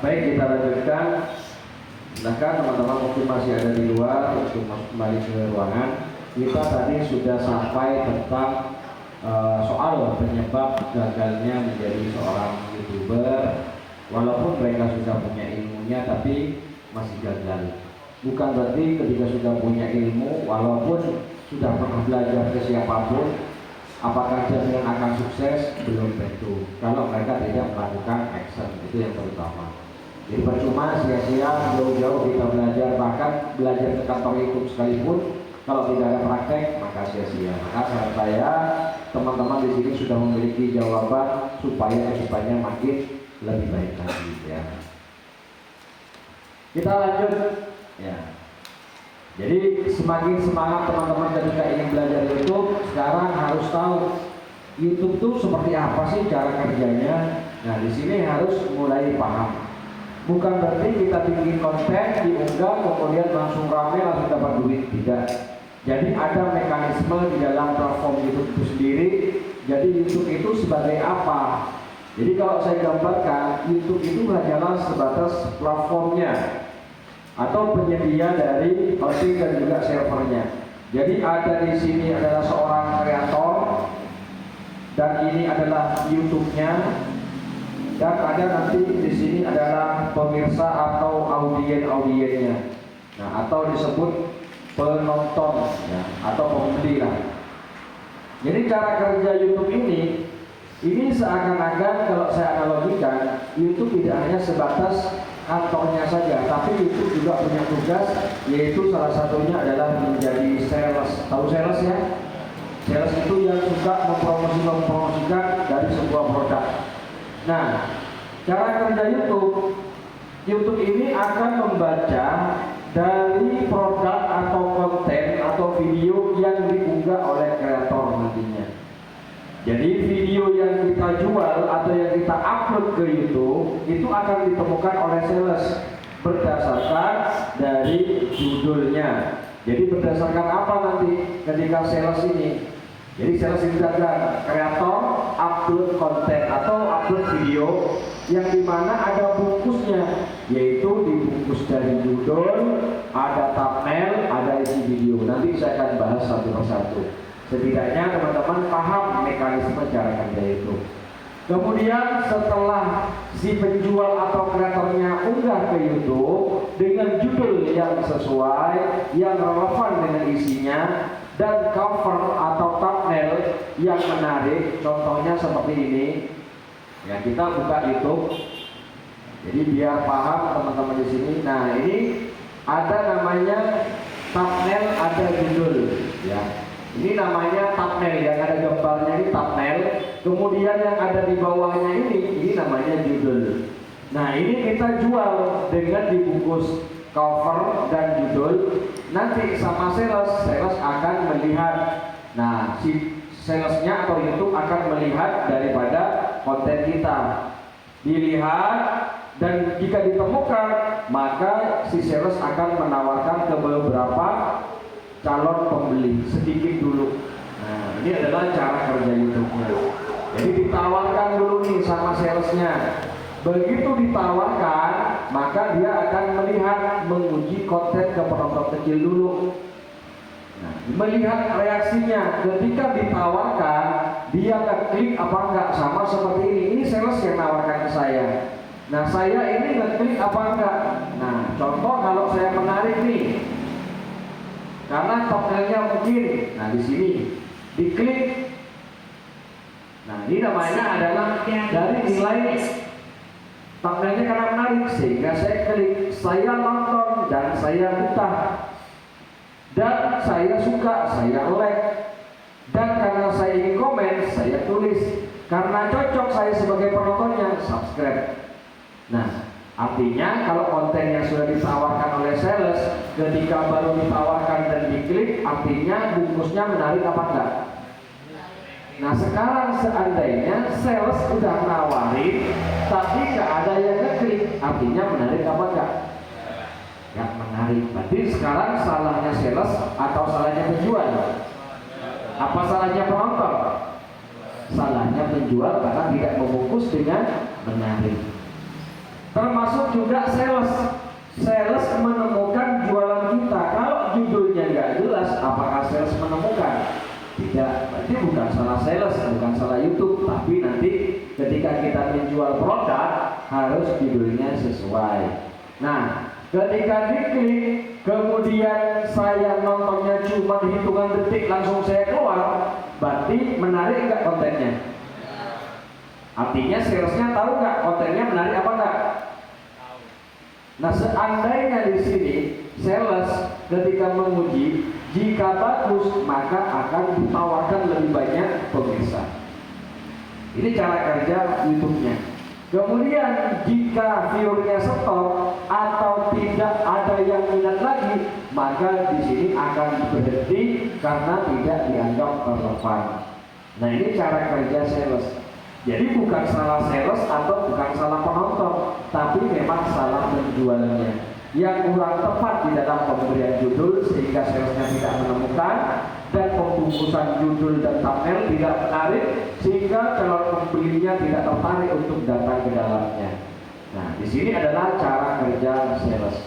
Baik, kita lanjutkan. Silakan teman-teman, mungkin masih ada di luar untuk kembali ke ruangan. Kita tadi sudah sampai tentang soal penyebab gagalnya menjadi seorang YouTuber. Walaupun mereka sudah punya ilmunya, tapi masih gagal. Bukan berarti ketika sudah punya ilmu, walaupun sudah pernah belajar ke siapapun, apakah jaminan akan sukses? Belum tentu. Kalau mereka tidak melakukan action, itu yang terutama. Jadi percuma sia-sia jauh-jauh kita belajar, bahkan belajar ke kantor YouTube sekalipun, kalau tidak ada praktek maka sia-sia. Maka saran saya, teman-teman di sini sudah memiliki jawaban supaya kedepannya makin lebih baik lagi ya. Kita lanjut ya. Jadi semakin semangat teman-teman ketika ingin belajar YouTube, sekarang harus tahu YouTube itu seperti apa sih cara kerjanya. Nah di sini harus mulai paham. Bukan berarti kita bikin konten, diunggah, kemudian langsung rame, langsung dapat duit. Tidak. Jadi ada mekanisme di dalam platform YouTube itu sendiri. Jadi YouTube itu sebagai apa? Jadi kalau saya gambarkan, YouTube itu hanyalah sebatas platformnya atau penyedia dari hosting dan juga servernya. Jadi ada di sini adalah seorang kreator dan ini adalah YouTube-nya. Dan ada nanti di sini adalah pemirsa atau audien-audiennya, nah atau disebut penonton ya, atau pembeli lah. Jadi cara kerja YouTube ini seakan-akan kalau saya analogikan, YouTube tidak hanya sebatas kantornya saja, tapi YouTube juga punya tugas, yaitu salah satunya adalah menjadi sales. Tahu sales ya? Sales itu yang suka mempromosikan dari sebuah produk. Nah, cara kerja YouTube ini akan membaca dari produk atau konten atau video yang diunggah oleh kreator nantinya. Jadi video yang kita jual atau yang kita upload ke YouTube itu akan ditemukan oleh sales berdasarkan dari judulnya. Jadi berdasarkan apa nanti ketika sales ini? Jadi sales itu adalah kreator upload konten atau upload video yang dimana ada bungkusnya, yaitu dibungkus dari judul, ada thumbnail, ada isi video. Nanti saya akan bahas satu persatu. Setidaknya teman-teman paham mekanisme cara kerja itu. Kemudian setelah si penjual atau kreatornya unggah ke YouTube dengan judul yang sesuai, yang relevan dengan isinya, dan cover atau thumbnail yang menarik, contohnya seperti ini ya, kita buka YouTube jadi biar paham teman-teman di sini. Nah ini ada namanya thumbnail, ada judul ya, ini namanya thumbnail, yang ada gambarnya ini thumbnail, kemudian yang ada di bawahnya ini namanya judul. Nah ini kita jual dengan dibungkus cover dan judul. Nanti sama sales akan melihat. Nah si salesnya atau YouTube akan melihat daripada konten kita, dilihat, dan jika ditemukan maka si sales akan menawarkan ke beberapa calon pembeli sedikit dulu. Nah ini adalah cara kerja YouTube-nya. Jadi ditawarkan dulu nih sama salesnya. Begitu ditawarkan, maka dia akan melihat, menguji konten ke penonton kecil dulu. Nah, melihat reaksinya. Ketika ditawarkan, dia ngeklik apa enggak, sama seperti ini. Ini sales yang nawarkan ke saya. Nah, saya ini ngeklik apa enggak. Nah, contoh kalau saya menarik nih, karena thumbnailnya mungkin, nah di sini diklik. Nah, ini namanya adalah dari nilai thumbnailnya karena menarik, sehingga saya klik, saya nonton dan saya buka, dan saya suka, saya like, dan karena saya ingin komen, saya tulis, karena cocok saya sebagai penontonnya, subscribe. Nah artinya kalau konten yang sudah ditawarkan oleh sales, ketika baru ditawarkan dan diklik, artinya bungkusnya menarik apa enggak? Nah sekarang seandainya sales udah nawarin tapi nggak ada yang ngeklik, artinya menarik apa enggak? Nggak menarik. Berarti sekarang salahnya sales atau salahnya penjual? Apa salahnya penonton? Salahnya penjual karena tidak membungkus dengan menarik. Termasuk juga sales. Sales menemukan jualan kita. Kalau judulnya nggak jelas, apakah sales menemukan? Tidak, berarti bukan salah sales, bukan salah YouTube, tapi nanti ketika kita menjual produk harus judulnya sesuai. Nah, ketika diklik, kemudian saya nontonnya cuma hitungan detik langsung saya keluar, berarti menarik nggak kontennya? Artinya salesnya tahu nggak kontennya menarik apa nggak? Nah, seandainya di sini sales ketika menguji, jika bagus maka akan ditawarkan lebih banyak pemirsa. Ini cara kerja YouTube-nya. Kemudian jika viewernya stop atau tidak ada yang minat lagi, maka di sini akan berhenti karena tidak dianggap relevan. Nah, ini cara kerja sales. Jadi bukan salah sales atau bukan salah penonton, tapi memang salah penjualnya yang kurang tepat di dalam pemberian judul sehingga salesnya tidak menemukan, dan pembungkusan judul dan thumbnail tidak menarik sehingga calon pembelinya tidak tertarik untuk datang ke dalamnya. Nah, di sini adalah cara kerja sales.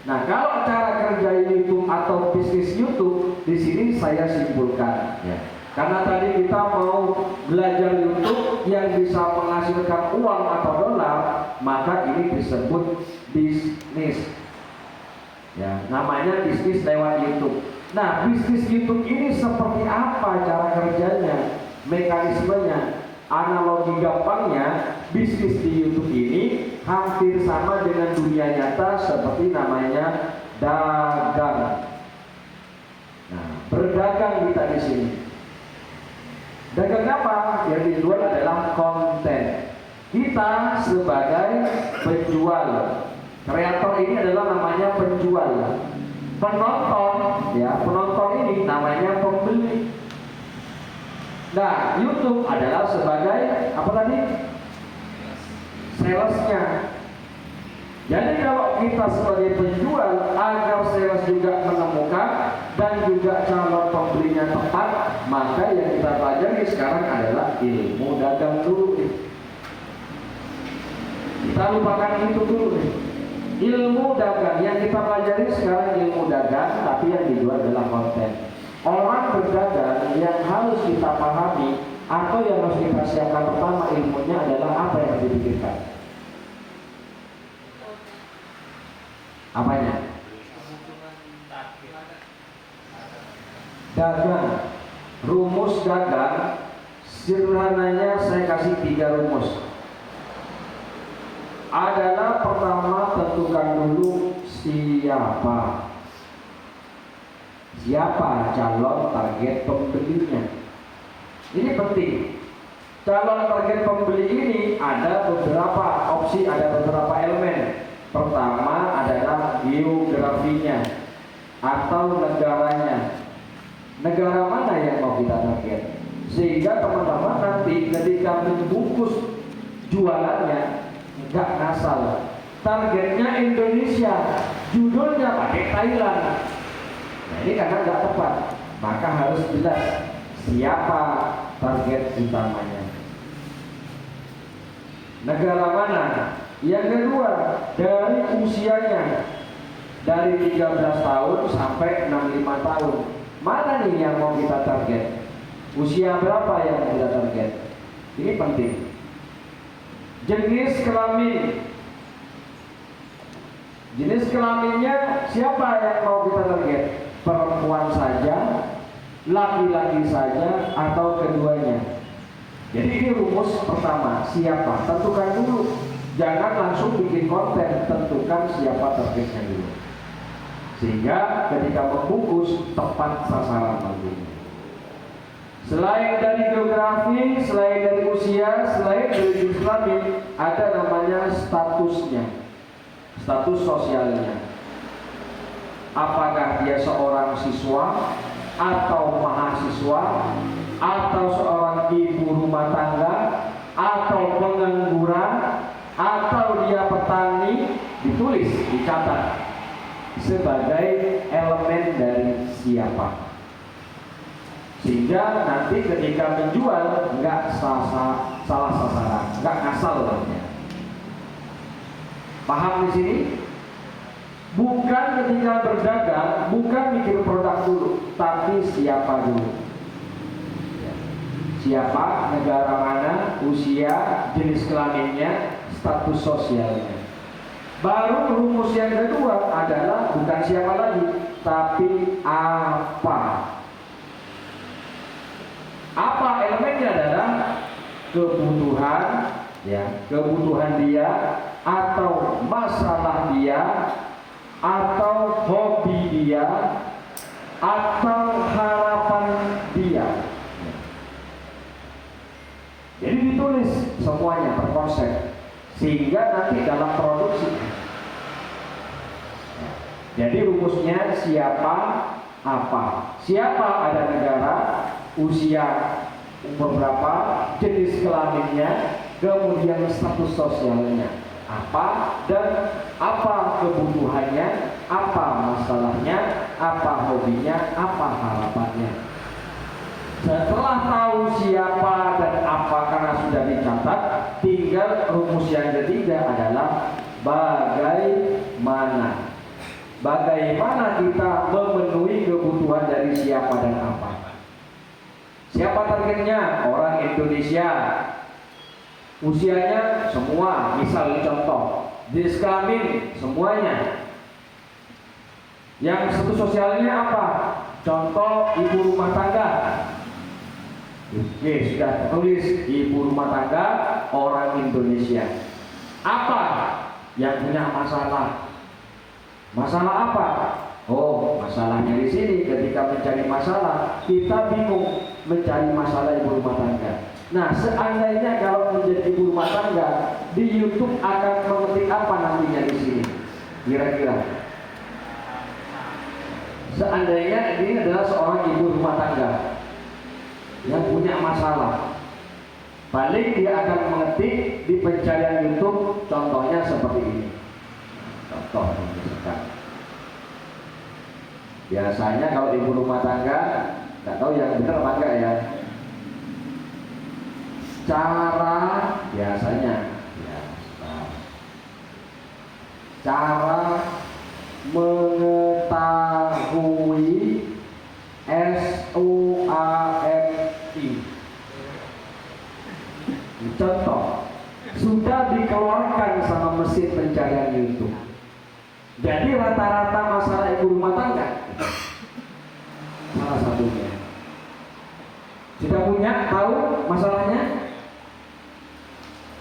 Nah, kalau cara kerja YouTube atau bisnis YouTube, di sini saya simpulkan ya. Karena tadi kita mau belajar YouTube yang bisa menghasilkan uang atau dolar, maka ini disebut bisnis. Ya, namanya bisnis lewat YouTube. Nah, bisnis YouTube ini seperti apa cara kerjanya, mekanismenya? Analogi gampangnya, bisnis di YouTube ini hampir sama dengan dunia nyata seperti namanya dagang. Nah, berdagang kita di sini. Dagang apa? Yang dijual adalah konten. Kita sebagai penjual, kreator ini adalah namanya penjual. Penonton, ya penonton ini namanya pembeli. Nah, YouTube adalah sebagai apa tadi? Salesnya. Jadi kalau kita sebagai penjual agar sales juga menemukan dan juga calon pembelinya tepat, maka yang kita pelajari sekarang adalah ilmu dagang dulu. Kita lupakan itu dulu. Ilmu dagang yang kita pelajari sekarang ilmu dagang, tapi yang dijual adalah konten. Orang berdagang yang harus kita pahami atau yang harus kita siapkan pertama ilmunya adalah apa yang harus dipikirkan. Apanya? Dagang. Rumus dagang sederhananya saya kasih 3 rumus. Adalah pertama, tentukan dulu siapa calon target pembelinya. Ini penting. Calon target pembeli ini ada beberapa opsi, ada beberapa elemen. Pertama adalah geografinya atau negaranya. Negara mana yang mau kita target? Sehingga teman-teman nanti ketika membungkus jualannya nggak ngasal. Targetnya Indonesia, judulnya pakai Thailand. Nah, ini karena nggak tepat. Maka harus jelas siapa target utamanya. Negara mana? Yang kedua, dari usianya, dari 13 tahun sampai 65 tahun. Mana nih yang mau kita target? Usia berapa yang mau kita target? Ini penting. Jenis kelamin. Jenis kelaminnya siapa yang mau kita target? Perempuan saja, laki-laki saja, atau keduanya? Jadi ini rumus pertama, siapa? Tentukan dulu. Jangan langsung bikin konten, tentukan siapa targetnya dulu. Sehingga ketika membungkus tepat sasaran nantinya. Selain dari geografi, selain dari usia, selain dari jenis kelamin, ada namanya statusnya, status sosialnya. Apakah dia seorang siswa atau mahasiswa atau seorang ibu rumah tangga atau pengangguran atau dia petani, ditulis, dicatat sebagai elemen dari siapa, sehingga nanti ketika menjual nggak salah sasaran, nggak ngasal namanya. Paham di sini? Bukan ketika berdagang, bukan mikir produk dulu, tapi siapa dulu. Siapa, negara mana, usia, jenis kelaminnya, status sosialnya. Baru rumus yang kedua adalah bukan siapa lagi, tapi apa. Apa elemennya adalah kebutuhan, ya, kebutuhan dia, atau masalah dia, atau hobi dia, atau harapan dia. Jadi ditulis semuanya terkonsep, sehingga nanti dalam produksi. Jadi rumusnya siapa, apa. Siapa ada negara, usia umur berapa, jenis kelaminnya, kemudian status sosialnya apa, dan apa kebutuhannya, apa masalahnya, apa hobinya, apa harapannya. Setelah tahu siapa dan apa karena sudah dicatat, tinggal rumus yang ketiga adalah bagaimana. Bagaimana kita memenuhi kebutuhan dari siapa dan apa. Siapa targetnya? Orang Indonesia. Usianya semua, misal contoh, jenis kelamin semuanya. Yang status sosialnya apa? Contoh ibu rumah tangga. Oke, sudah tulis ibu rumah tangga orang Indonesia. Apa yang punya masalah? Masalah apa? Oh, masalahnya di sini ketika mencari masalah, kita bingung mencari masalah ibu rumah tangga. Nah, seandainya kalau menjadi ibu rumah tangga, di YouTube akan mengetik apa nantinya di sini? Kira-kira. Seandainya ini adalah seorang ibu rumah tangga yang punya masalah, paling dia akan mengetik di pencarian YouTube, contohnya seperti ini. Contoh misalkan. Biasanya kalau ibu rumah tangga, nggak tahu yang benar apa enggak ya. Cara biasanya ya, cara mengetahui SOAMI. Contoh, sudah dikeluarkan sama mesin pencarian YouTube. Jadi rata-rata masalah ibu rumah tangga salah satunya. Sudah punya tahu masalahnya?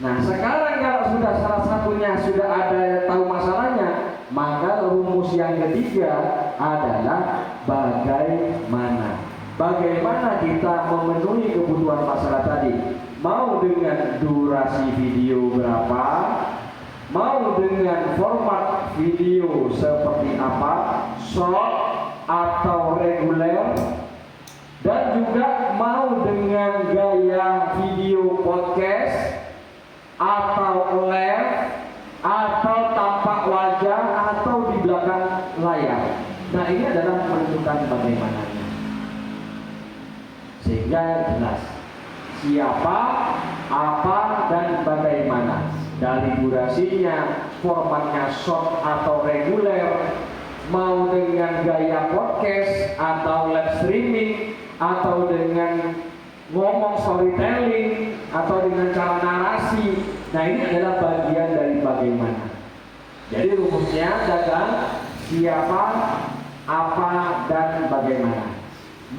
Nah, sekarang kalau sudah salah satunya sudah ada tahu masalahnya, maka rumus yang ketiga adalah bagaimana. Bagaimana kita memenuhi kebutuhan masalah tadi? Mau dengan durasi video berapa? Mau dengan format video seperti apa? Short atau reguler? Dan juga mau dengan gaya video podcast atau live, atau tampak wajah, atau di belakang layar. Nah, ini adalah menentukan bagaimana. Sehingga jelas siapa, apa, dan bagaimana. Dari durasinya, formatnya short atau reguler, mau dengan gaya podcast atau live streaming, atau dengan ngomong storytelling, atau dengan cara narasi. Nah, ini adalah bagian dari bagaimana. Jadi rumusnya adalah siapa, apa, dan bagaimana.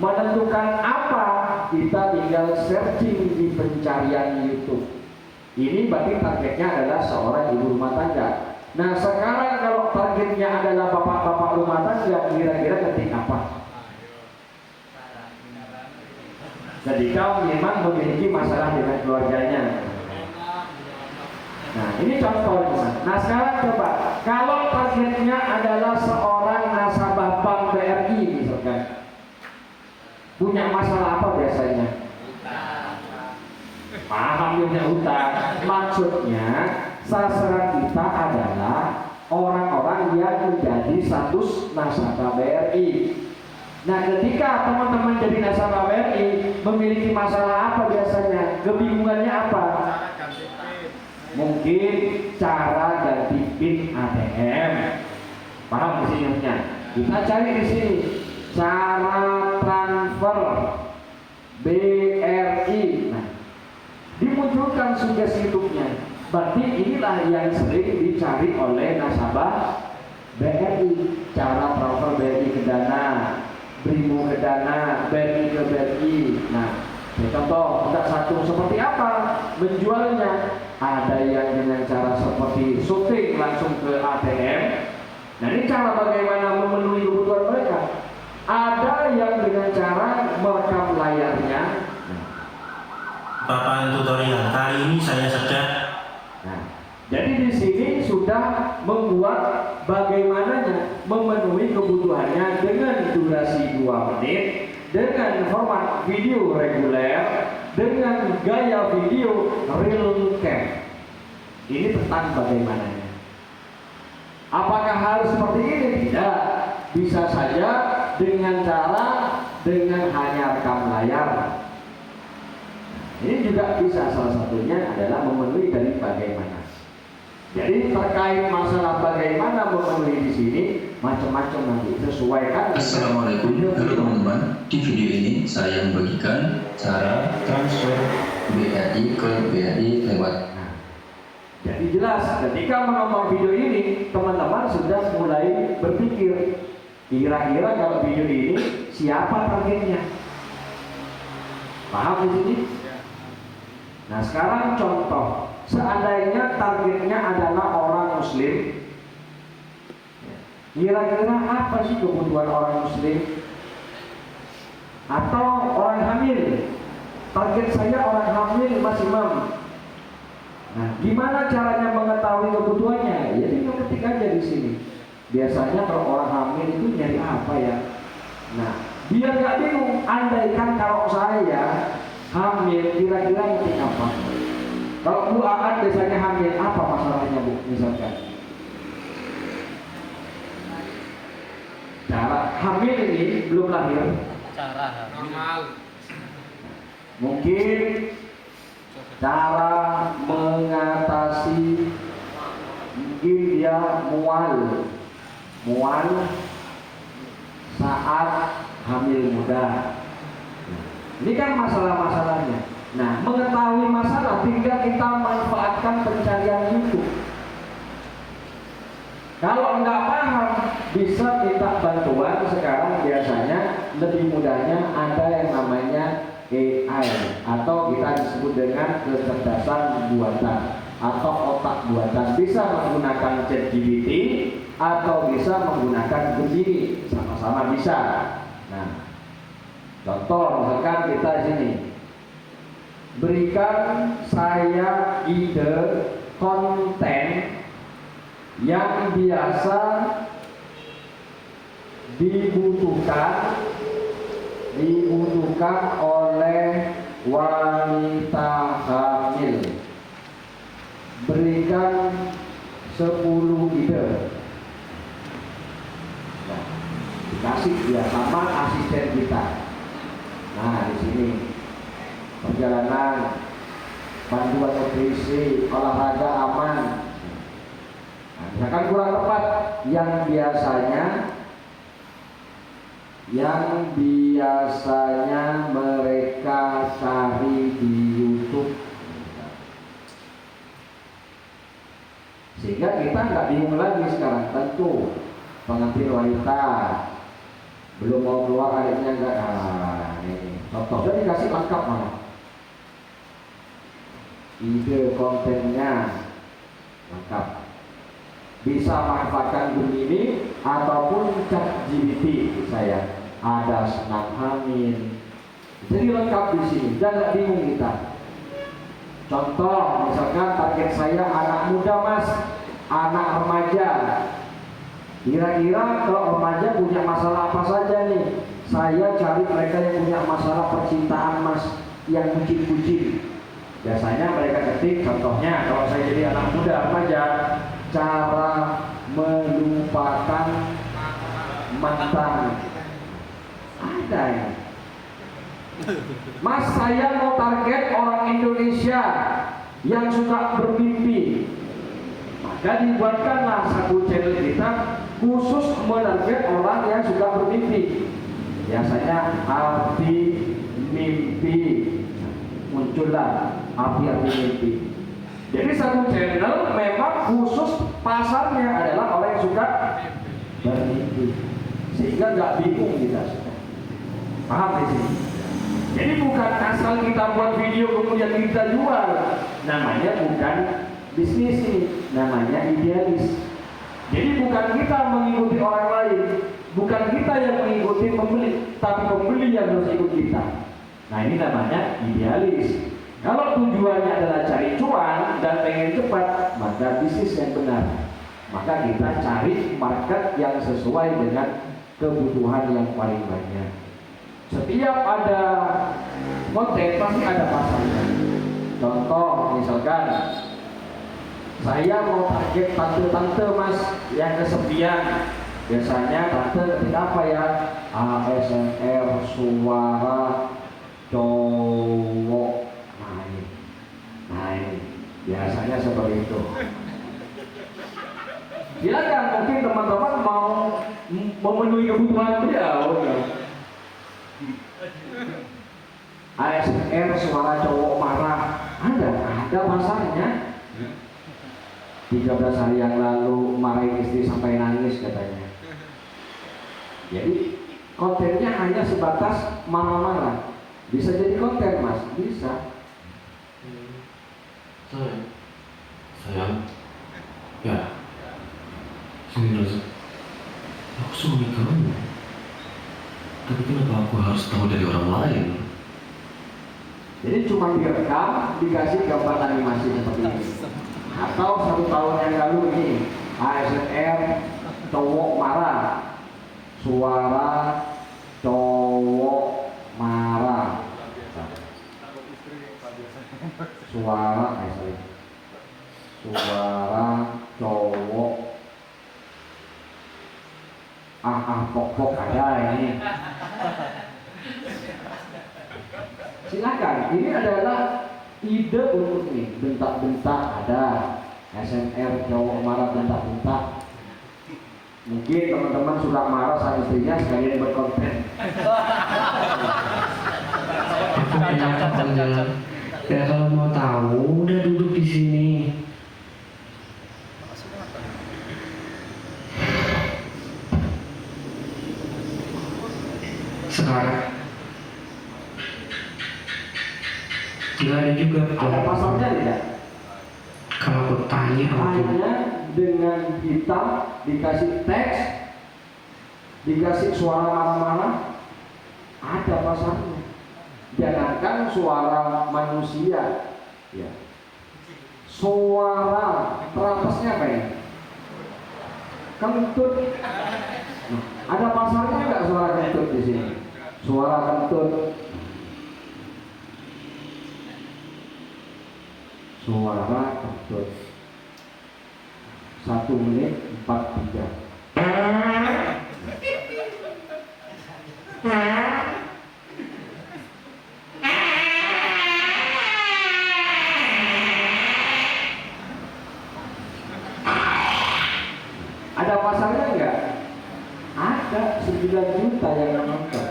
Menentukan apa, kita tinggal searching di pencarian YouTube. Ini berarti targetnya adalah seorang ibu rumah tangga. Nah, sekarang kalau targetnya adalah bapak-bapak rumah tangga, kira-kira ketik apa? Jadi kau memang memiliki masalah dengan keluarganya. Nah, ini contohnya. Nah, sekarang coba, kalau targetnya adalah seorang nasabah Bank BRI misalkan, punya masalah apa biasanya? Paham punya utang. Maksudnya sasaran kita adalah orang-orang yang menjadi status nasabah BRI. Nah, ketika teman-teman jadi nasabah BRI memiliki masalah apa biasanya? Kebingungannya apa? Mungkin cara ganti PIN ATM, paham di sini? Kita cari di sini cara transfer BRI. Nah, dimunculkan sugesti YouTube-nya. Berarti inilah yang sering dicari oleh nasabah BRI. Cara transfer BRI ke Dana, Brimo ke Dana, BRI ke BRI. Nah, contoh tidak satu seperti apa menjualnya. Ada yang dengan cara seperti syuting langsung ke ATM. Nah, ini cara bagaimana memenuhi kebutuhan mereka. Ada yang dengan cara merekam layarnya. Paparan tutorial kali ini saya sedang. Nah, jadi di sini sudah membuat bagaimananya memenuhi kebutuhannya dengan durasi 2 menit, dengan format video reguler, dengan gaya video real cam. Ini tentang bagaimananya. Apakah harus seperti ini? Tidak. Bisa saja dengan hanya rekam layar. Ini juga bisa, salah satunya adalah memenuhi dari bagaimana. Jadi terkait masalah bagaimana memenuhi di sini macam-macam nanti sesuaikan. Assalamualaikum, halo teman-teman. Di video ini saya membagikan cara transfer BRI ke BRI lewat. Nah, jadi jelas ketika menonton video ini teman-teman sudah mulai berpikir kira-kira kalau video ini siapa targetnya? Paham di sini? Nah, sekarang contoh, seandainya targetnya adalah orang Muslim, kira-kira apa sih kebutuhan orang Muslim? Atau orang hamil? Target saya orang hamil Mas Imam. Nah, gimana caranya mengetahui kebutuhannya? Ya, tinggal ketik aja di sini. Biasanya kalau orang hamil itu nyari apa ya? Nah, biar nggak bingung. Andaikan kalau saya hamil, kira-kira ngetik apa? Kalau Bu Aan biasanya hamil, apa masalahnya Bu? Misalkan cara hamil ini belum lahir. Cara normal. Mungkin cara mengatasi, mungkin dia mual saat hamil muda. Ini kan masalah-masalahnya. Nah, mengetahui masalah tinggal kita manfaatkan pencarian YouTube. Kalau nggak paham, bisa minta bantuan. Sekarang biasanya lebih mudahnya ada yang namanya AI atau kita disebut dengan kecerdasan buatan atau otak buatan. Bisa menggunakan ChatGPT atau bisa menggunakan Gemini, sama-sama bisa. Nah, contoh misalkan kita di sini, berikan saya ide konten yang biasa dibutuhkan oleh wanita hamil. Berikan 10 ide. Nah, dikasih dia sama asisten kita. Nah, di sini perjalanan, panduan nutrisi, olahraga aman. Nah, misalkan kurang tepat, yang biasanya mereka cari di YouTube. Sehingga kita nggak bingung lagi sekarang. Tentu pengantin wanita belum mau keluar, adiknya nggak. Ini contohnya dikasih lengkap malah. Ide kontennya lengkap. Bisa manfaatkan Gemini ataupun ChatGPT saya. Ada senam hamil. Jadi lengkap di sini dan nggak bingung kita. Contoh, misalkan target saya anak muda Mas, anak remaja. Kira-kira kalau remaja punya masalah apa saja nih? Saya cari mereka yang punya masalah percintaan Mas, yang bucin-bucin. Biasanya mereka ketik, contohnya kalau saya jadi anak muda remaja, cara melupakan mantan. Ada ya. Mas, saya mau target orang Indonesia yang suka bermimpi. Maka dibuatkanlah satu channel kita khusus menarget orang yang suka bermimpi. Biasanya arti mimpi, muncullah arti mimpi. Jadi satu channel memang khusus pasarnya adalah orang yang suka bermimpi, sehingga nggak bingung kita. Paham di sini? Jadi bukan asal kita buat video kemudian kita jual, namanya bukan bisnis ini, namanya idealis. Jadi bukan kita mengikuti orang lain, bukan kita yang mengikuti pembeli, tapi pembeli yang harus ikut kita. Nah ini namanya idealis. Kalau tujuannya adalah cari cuan dan pengen cepat, maka bisnis yang benar. Maka kita cari market yang sesuai dengan kebutuhan yang paling banyak. Setiap ada konten pasti ada pasarnya. Contoh misalkan saya mau target tante-tante mas yang kesepian. Biasanya tante ketik apa ya? ASMR suara cowok. Nah ini biasanya seperti itu. Silakan, mungkin teman-teman mau memenuhi kebutuhan beliau. ASMR suara cowok marah, ada pasarnya. 13 hari yang lalu marahin istri sampai nangis katanya. Jadi kontennya hanya sebatas marah-marah. Bisa jadi konten mas, bisa. Sayang, ya, sebenarnya aku suami kamu. Tapi kenapa aku harus tahu dari orang lain? Jadi cuma direkam, dikasih gambar animasi seperti ini. Atau 1 tahun yang lalu ini ASMR cowok marah, suara cowok marah, suara cowok pok ada ini. Silakan, ini adalah ide untuk ini. Bentak-bentak ada, ASMR cowok marah bentak-bentak. Mungkin teman-teman sudah marah sama istrinya sekalian berkonten. Ya kalau mau tahu udah duduk di sini. Sekarang nggak ada juga. Ada pasarnya tidak? Kalau aku tanya hanya dengan hitam dikasih teks, dikasih suara marah-marah, ada pasarnya. Jangankan suara manusia, ya. Suara teratasnya apa ya? Kentut. Nah, ada pasarnya nggak suara kentut di sini? Suara kentut. Suara kentut. 1 menit 43. Ada pasarnya enggak? Ada 9 juta yang menonton.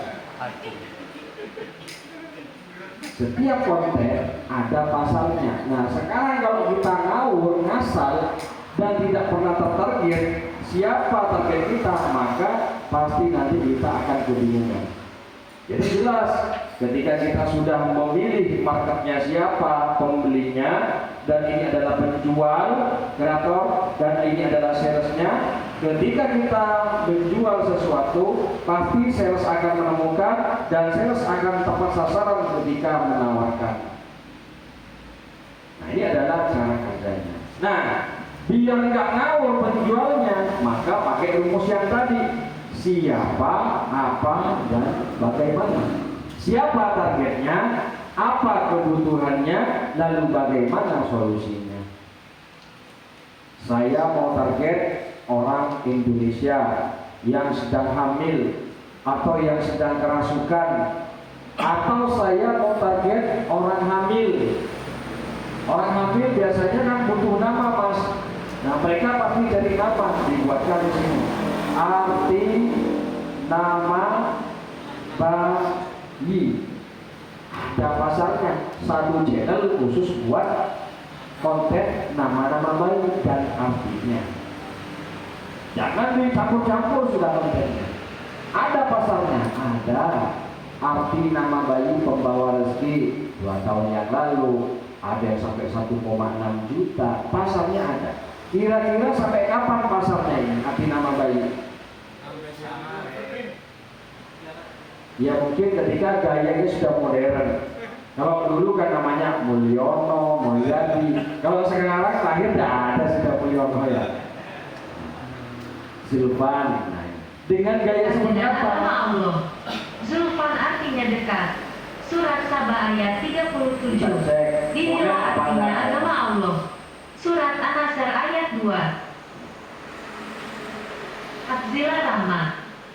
Setiap konten ada pasarnya. Nah sekarang kalau kita ngawur, ngasal dan tidak pernah tertarget siapa target kita, maka pasti nanti kita akan kebingungan. Jadi jelas ketika kita sudah memilih marketnya siapa, pembelinya, dan ini adalah penjual, kreator, dan ini adalah salesnya. Ketika kita menjual sesuatu, pasti sales akan menemukan dan sales akan tepat sasaran ketika menawarkan. Nah ini adalah cara kerjanya. Nah biar nggak ngawur penjualnya, maka pakai rumus yang tadi. Siapa, apa, dan bagaimana. Siapa targetnya, apa kebutuhannya, lalu bagaimana solusinya. Saya mau target orang Indonesia yang sedang hamil atau yang sedang kerasukan, atau saya mau target orang hamil, Orang hamil biasanya kan butuh nama, Mas. Nah, mereka pasti dari kapan dibuatkan di sini. Arti nama bayi. Ada pasarnya, satu channel khusus buat konten nama-nama bayi dan artinya. Jangan dicampur-campur sudah kontennya. Ada pasarnya, ada arti nama bayi pembawa rezeki 2 tahun yang lalu, ada yang sampai 1,6 juta. Pasarnya ada. Kira-kira sampai kapan pasarnya ini arti nama bayi? Ya mungkin ketika gayanya sudah modern. Kalau dulu kan namanya Mulyono, Mulyadi. Kalau sekarang lahir tidak ada sudah Mulyono ya. Zulfan. Nah, dengan gaya seperti apa? Nama Allah. Zulfan artinya dekat. Surat Saba ayat 37. Dinilah artinya agama Allah. Surat An-Nasr ayat 2. Hafzila Rahma.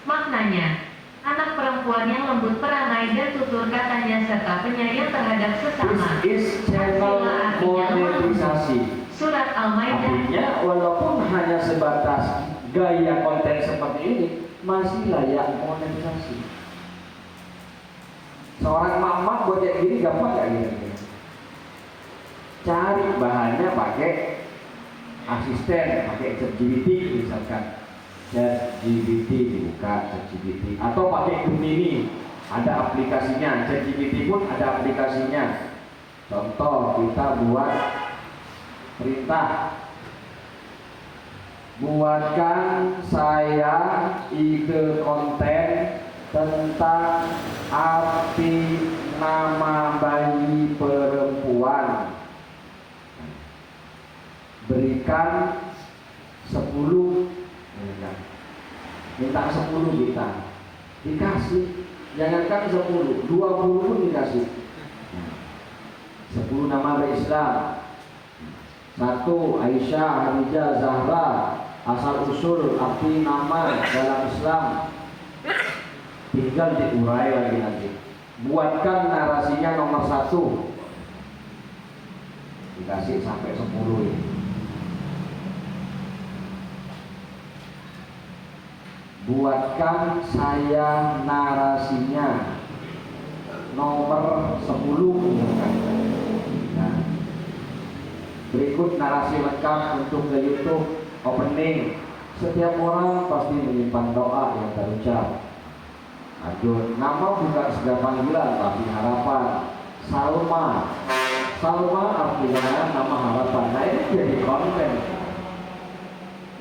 Maknanya, anak perempuan yang lembut perangai dan tutur katanya serta penyayang terhadap sesama. This is channel monetisasi. Surat Al-Maidah. Artinya walaupun hanya sebatas gaya konten seperti ini, masih layak monetisasi. Seorang mama buat kayak gini gampang gak gini? Cari bahannya pakai asisten, pakai ChatGPT misalkan. ChatGPT dibuka ChatGPT atau pakai Gemini, ada aplikasinya. ChatGPT pun ada aplikasinya. Contoh kita buat perintah, buatkan saya ide konten tentang arti nama bayi perempuan. Berikan 10, minta 10 kita dikasih, jangankan 10, 20 pun dikasih. 10 nama berislam. 1 Aisyah, Khadijah, Zahra, asal usul arti nama dalam Islam. Tinggal diurai lagi nanti. Buatkan narasinya nomor 1. Dikasih sampai 10 ini. Buatkan saya narasinya nomor 10. Nah, berikut narasi lengkap untuk ke YouTube opening. Setiap orang pasti menyimpan doa yang terucap. Aduh, nama bukan sekedar panggilan tapi harapan. Salma, Salma artinya nama harapan. Nah ini jadi konten.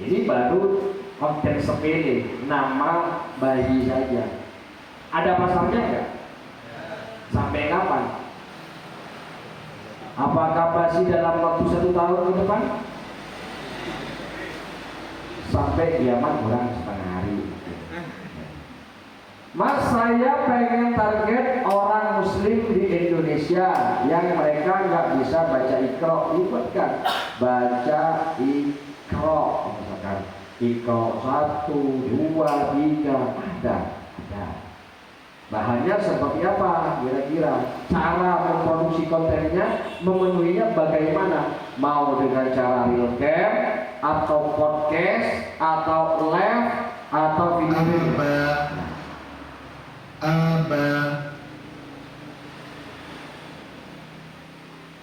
Ini baru konten sepele, nama bayi saja. Ada pasarnya enggak? Sampai kapan? Apakah masih dalam waktu 1 tahun ke depan? Sampai kiamat kurang setengah hari. Mas, saya pengen target orang muslim di Indonesia yang mereka nggak bisa baca Iqra. Ikutkan baca Iqra, misalkan Iqra 1, 2, 3, ada. Bahannya seperti apa kira-kira? Cara memproduksi kontennya, memenuhinya bagaimana? Mau dengan cara real cam, atau podcast, atau live, atau video?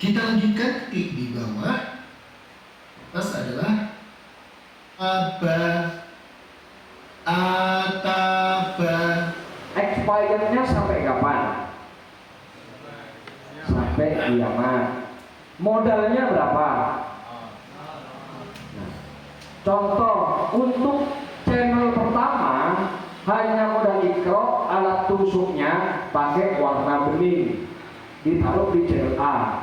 Kita lanjutkan klik di bawah. Atas adalah ataba. Expirednya sampai kapan? Sampai kiamat. Modalnya berapa? Nah, contoh untuk channel pertama hanya modal Iqra, alat tusuknya pakai warna bening, ditaruh di channel A.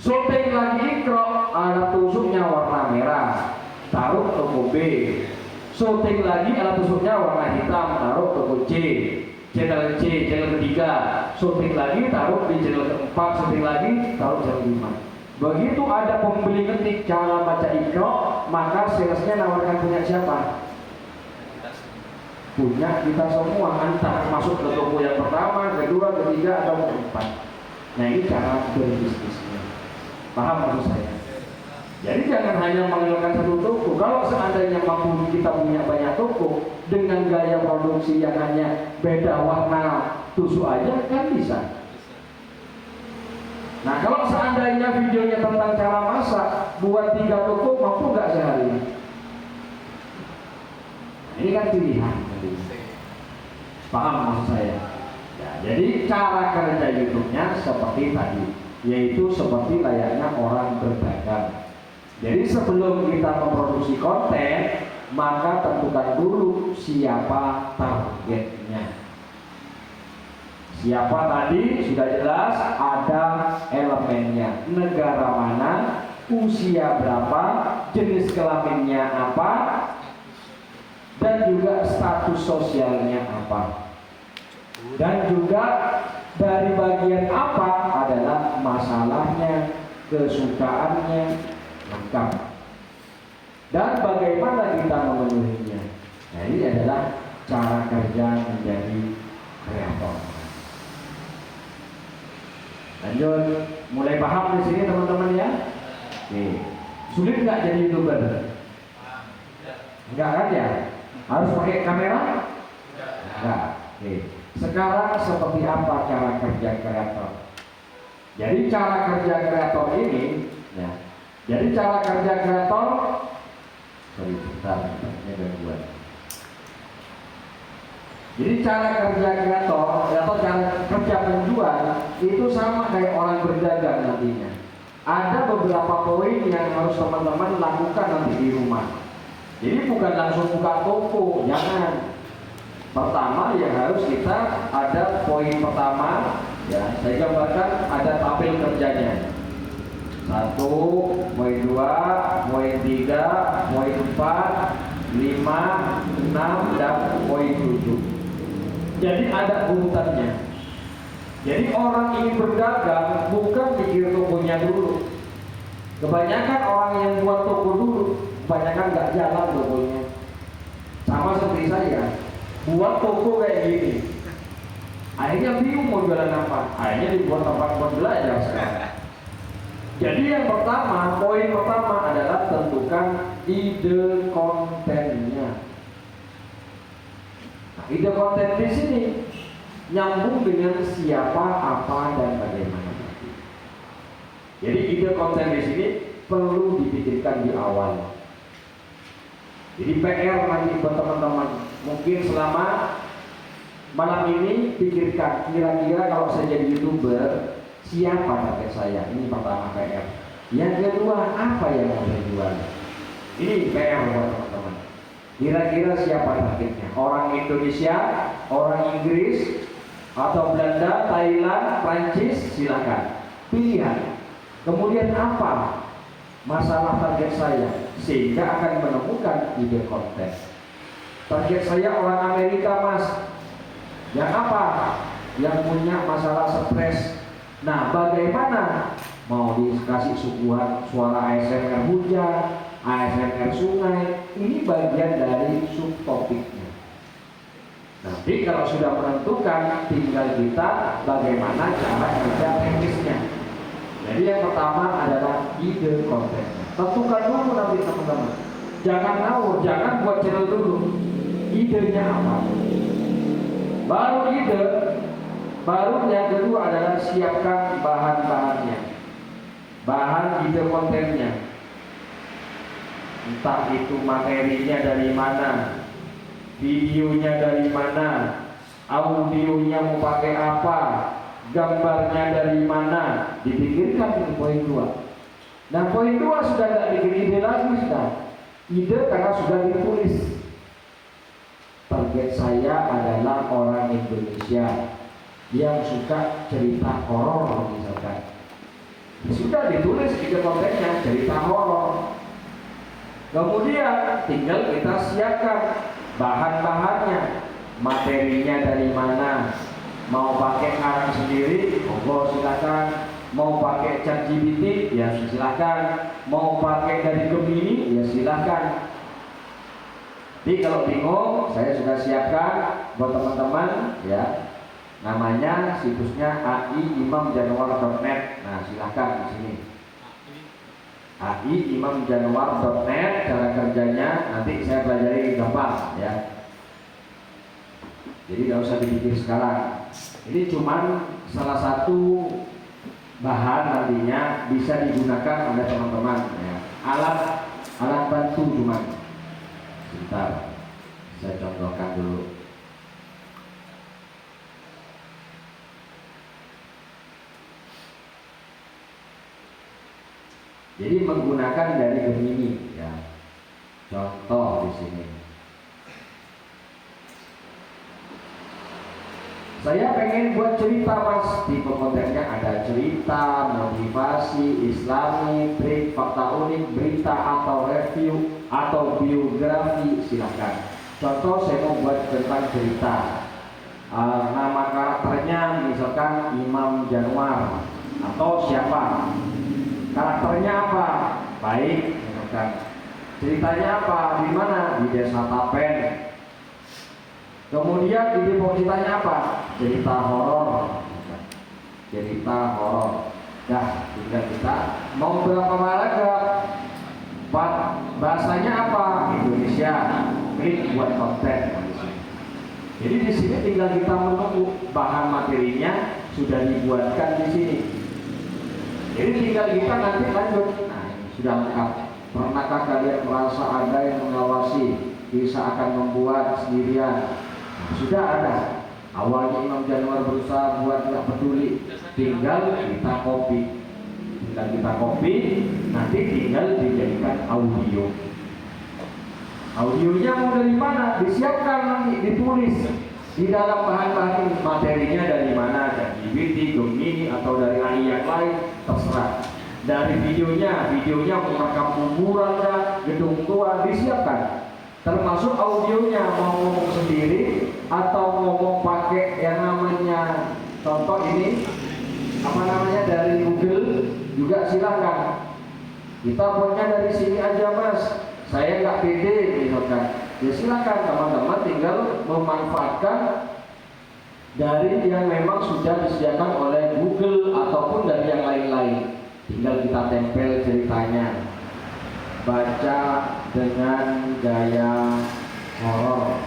Syuting lagi Iqra, alat tusuknya warna merah, taruh toko B. Syuting lagi alat tusuknya warna hitam, taruh toko C. Channel C, channel ketiga. Syuting lagi taruh di channel keempat, syuting lagi taruh channel 5. Begitu ada pembeli ketik cara baca Iqra, maka salesnya nawarkan punya siapa? Punya kita semua, entah masuk ke toko yang pertama, kedua, ketiga, atau keempat. Nah ini cara berbisnisnya. Paham maksud saya? Jadi jangan hanya mengandalkan satu toko. Kalau seandainya mampu kita punya banyak toko dengan gaya produksi yang hanya beda warna tusuk aja kan bisa. Nah kalau seandainya videonya tentang cara masak, buat 3 toko mampu nggak sehari? Ini kan pilihan. Paham maksud saya? Ya, jadi cara kerja YouTube-nya seperti tadi, yaitu seperti layaknya orang berdagang. Jadi sebelum kita memproduksi konten, maka tentukan dulu siapa targetnya. Siapa tadi sudah jelas, ada elemennya, negara mana, usia berapa, jenis kelaminnya apa, dan juga status sosialnya apa. Dan juga dari bagian apa adalah masalahnya, kesukaannya, lengkap. Dan bagaimana kita memenuhinya. Nah ini adalah cara kerja menjadi kreator. Lanjut, mulai paham di sini teman-teman ya? Oke. Sulit nggak jadi YouTuber? Enggak kan ya? Harus pakai kamera? Enggak. Oke. Sekarang seperti apa cara kerja kreator? Jadi cara kerja kreator ini, ya. Jadi cara kerja kreator, ini gangguan. Jadi cara kerja kreator atau cara kerja penjual itu sama kayak orang berdagang nantinya. Ada beberapa poin yang harus teman-teman lakukan nanti di rumah. Jadi bukan langsung buka toko, jangan. Pertama yang harus kita ada poin pertama, ya saya gambarkan ada tabel kerjanya. 1, poin 2, poin 3, poin 4, 5, 6, dan poin 7. Jadi ada urutannya. Jadi orang ini berdagang bukan pikir tokonya dulu. Kebanyakan orang yang buat toko dulu, kebanyakan nggak jalan tokonya. Sama seperti saya, buat toko kayak gini. Akhirnya bingung mau jualan apa. Akhirnya dibuat tempat buat belajar sekarang. Jadi yang pertama, poin pertama adalah tentukan ide kontennya. Nah, ide konten di sini nyambung dengan siapa, apa, dan bagaimana. Jadi ide konten di sini perlu dipikirkan di awal. Jadi PR nanti buat teman-teman, mungkin selama malam ini pikirkan kira-kira kalau saya jadi YouTuber, siapa target saya? Ini pertama PR. Yang kedua, apa yang mau saya jual? Ini PR buat teman-teman. Kira-kira siapa targetnya? Orang Indonesia, orang Inggris, atau Belanda, Thailand, Prancis? Silakan. Pilihan. Kemudian apa masalah target saya? Sehingga akan menemukan ide konten. Target saya orang Amerika, Mas. Yang apa? Yang punya masalah stres. Nah, bagaimana mau dikasih suara ASMR hujan, ASMR sungai? Ini bagian dari subtopiknya. Nanti kalau sudah menentukan, tinggal kita bagaimana cara kerja teknisnya. Jadi yang pertama adalah ide konten. Tentukan dulu nanti teman-teman. Jangan ngawur, jangan buat channel dulu. Idenya apa? Baru ide. Baru yang kedua adalah siapkan bahan-bahannya. Bahan ide kontennya. Entah itu materinya dari mana, videonya dari mana, audionya mau pakai apa, gambarnya dari mana, dipikirkan di poin 2. Nah poin 2 sudah tidak bikin ide lagi sudah. Ide karena sudah ditulis. Target saya adalah orang Indonesia yang suka cerita horor misalkan. Sudah ditulis ide kontennya cerita horor. Kemudian tinggal kita siapkan bahan-bahannya, materinya dari mana. Mau pakai karang sendiri, monggo silakan. Mau pakai ChatGPT, ya silakan. Mau pakai dari Gemini, ya silakan. Jadi kalau bingung, saya sudah siapkan buat teman-teman, ya. Namanya situsnya aiimamjanuar.net. Nah, silakan di sini. imamjanuar.net cara kerjanya nanti saya pelajari gampang ya. Jadi nggak usah dipikir sekarang. Ini cuman salah satu bahan nantinya bisa digunakan oleh teman-teman ya. Alat bantu cuman. Sebentar, saya contohkan dulu. Jadi menggunakan dari Gemini ya. Contoh di sini. Saya pengen buat cerita mas, di kontennya ada cerita, motivasi, islami, trik, fakta unik, berita atau review atau biografi, silahkan. Contoh saya mau buat tentang cerita, nama karakternya misalkan Imam Januar atau siapa, karakternya apa, baik, misalkan ceritanya apa, di mana, di desa Tapen. Kemudian ide ceritanya apa? Cerita horor. Cerita horor. Dah, tinggal kita mau berapa paragraf? Bahasanya apa? Indonesia. Klik buat konten. Jadi di sini tinggal kita menunggu bahan materinya sudah dibuatkan di sini. Jadi tinggal kita nanti lanjut. Nah, ini sudah lengkap. Pernahkah kalian merasa ada yang mengawasi? Bisa akan membuat sendirian? Sudah ada. Awalnya Imam Januar berusaha buat tidak peduli, tinggal kita copy, nanti tinggal dijadikan audio. Audionya mau dari mana? Disiapkan nanti, ditulis di dalam bahan-bahan materinya dari mana, dari DVD, Gemini atau dari AI yang lain, terserah. Dari videonya merekam kuburan, gedung tua, disiapkan. Termasuk audionya mau ngomong sendiri atau ngomong pakai yang namanya contoh ini apa namanya dari Google juga silakan. Kita punya dari sini aja mas, saya nggak pede misalkan, ya silakan teman-teman tinggal memanfaatkan dari yang memang sudah disediakan oleh Google ataupun dari yang lain-lain. Tinggal kita tempel ceritanya. Baca dengan gaya horor.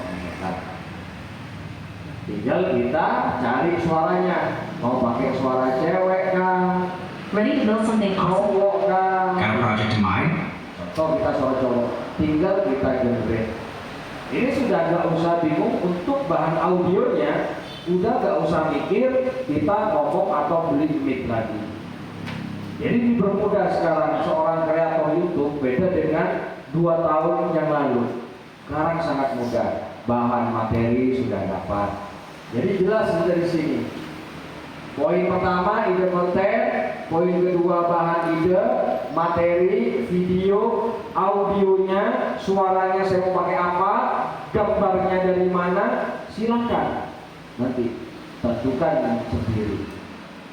Tinggal kita cari suaranya. Mau pakai suara cewek kan? Ready to build something awesome? Cowok kan? Got a project in mind? Contoh kita suara cowok. Tinggal kita generate. Ini sudah nggak usah bingung untuk bahan audionya. Udah nggak usah mikir kita ngomong atau beli mic lagi. Jadi dipermudah sekarang seorang kreator YouTube beda dengan 2 tahun yang lalu. Sekarang sangat mudah, bahan materi sudah dapat. Jadi jelas dari sini. Poin pertama ide konten, poin kedua bahan ide, materi, video, audionya, suaranya saya mau pakai apa, gambarnya dari mana, silakan. Nanti tentukan sendiri.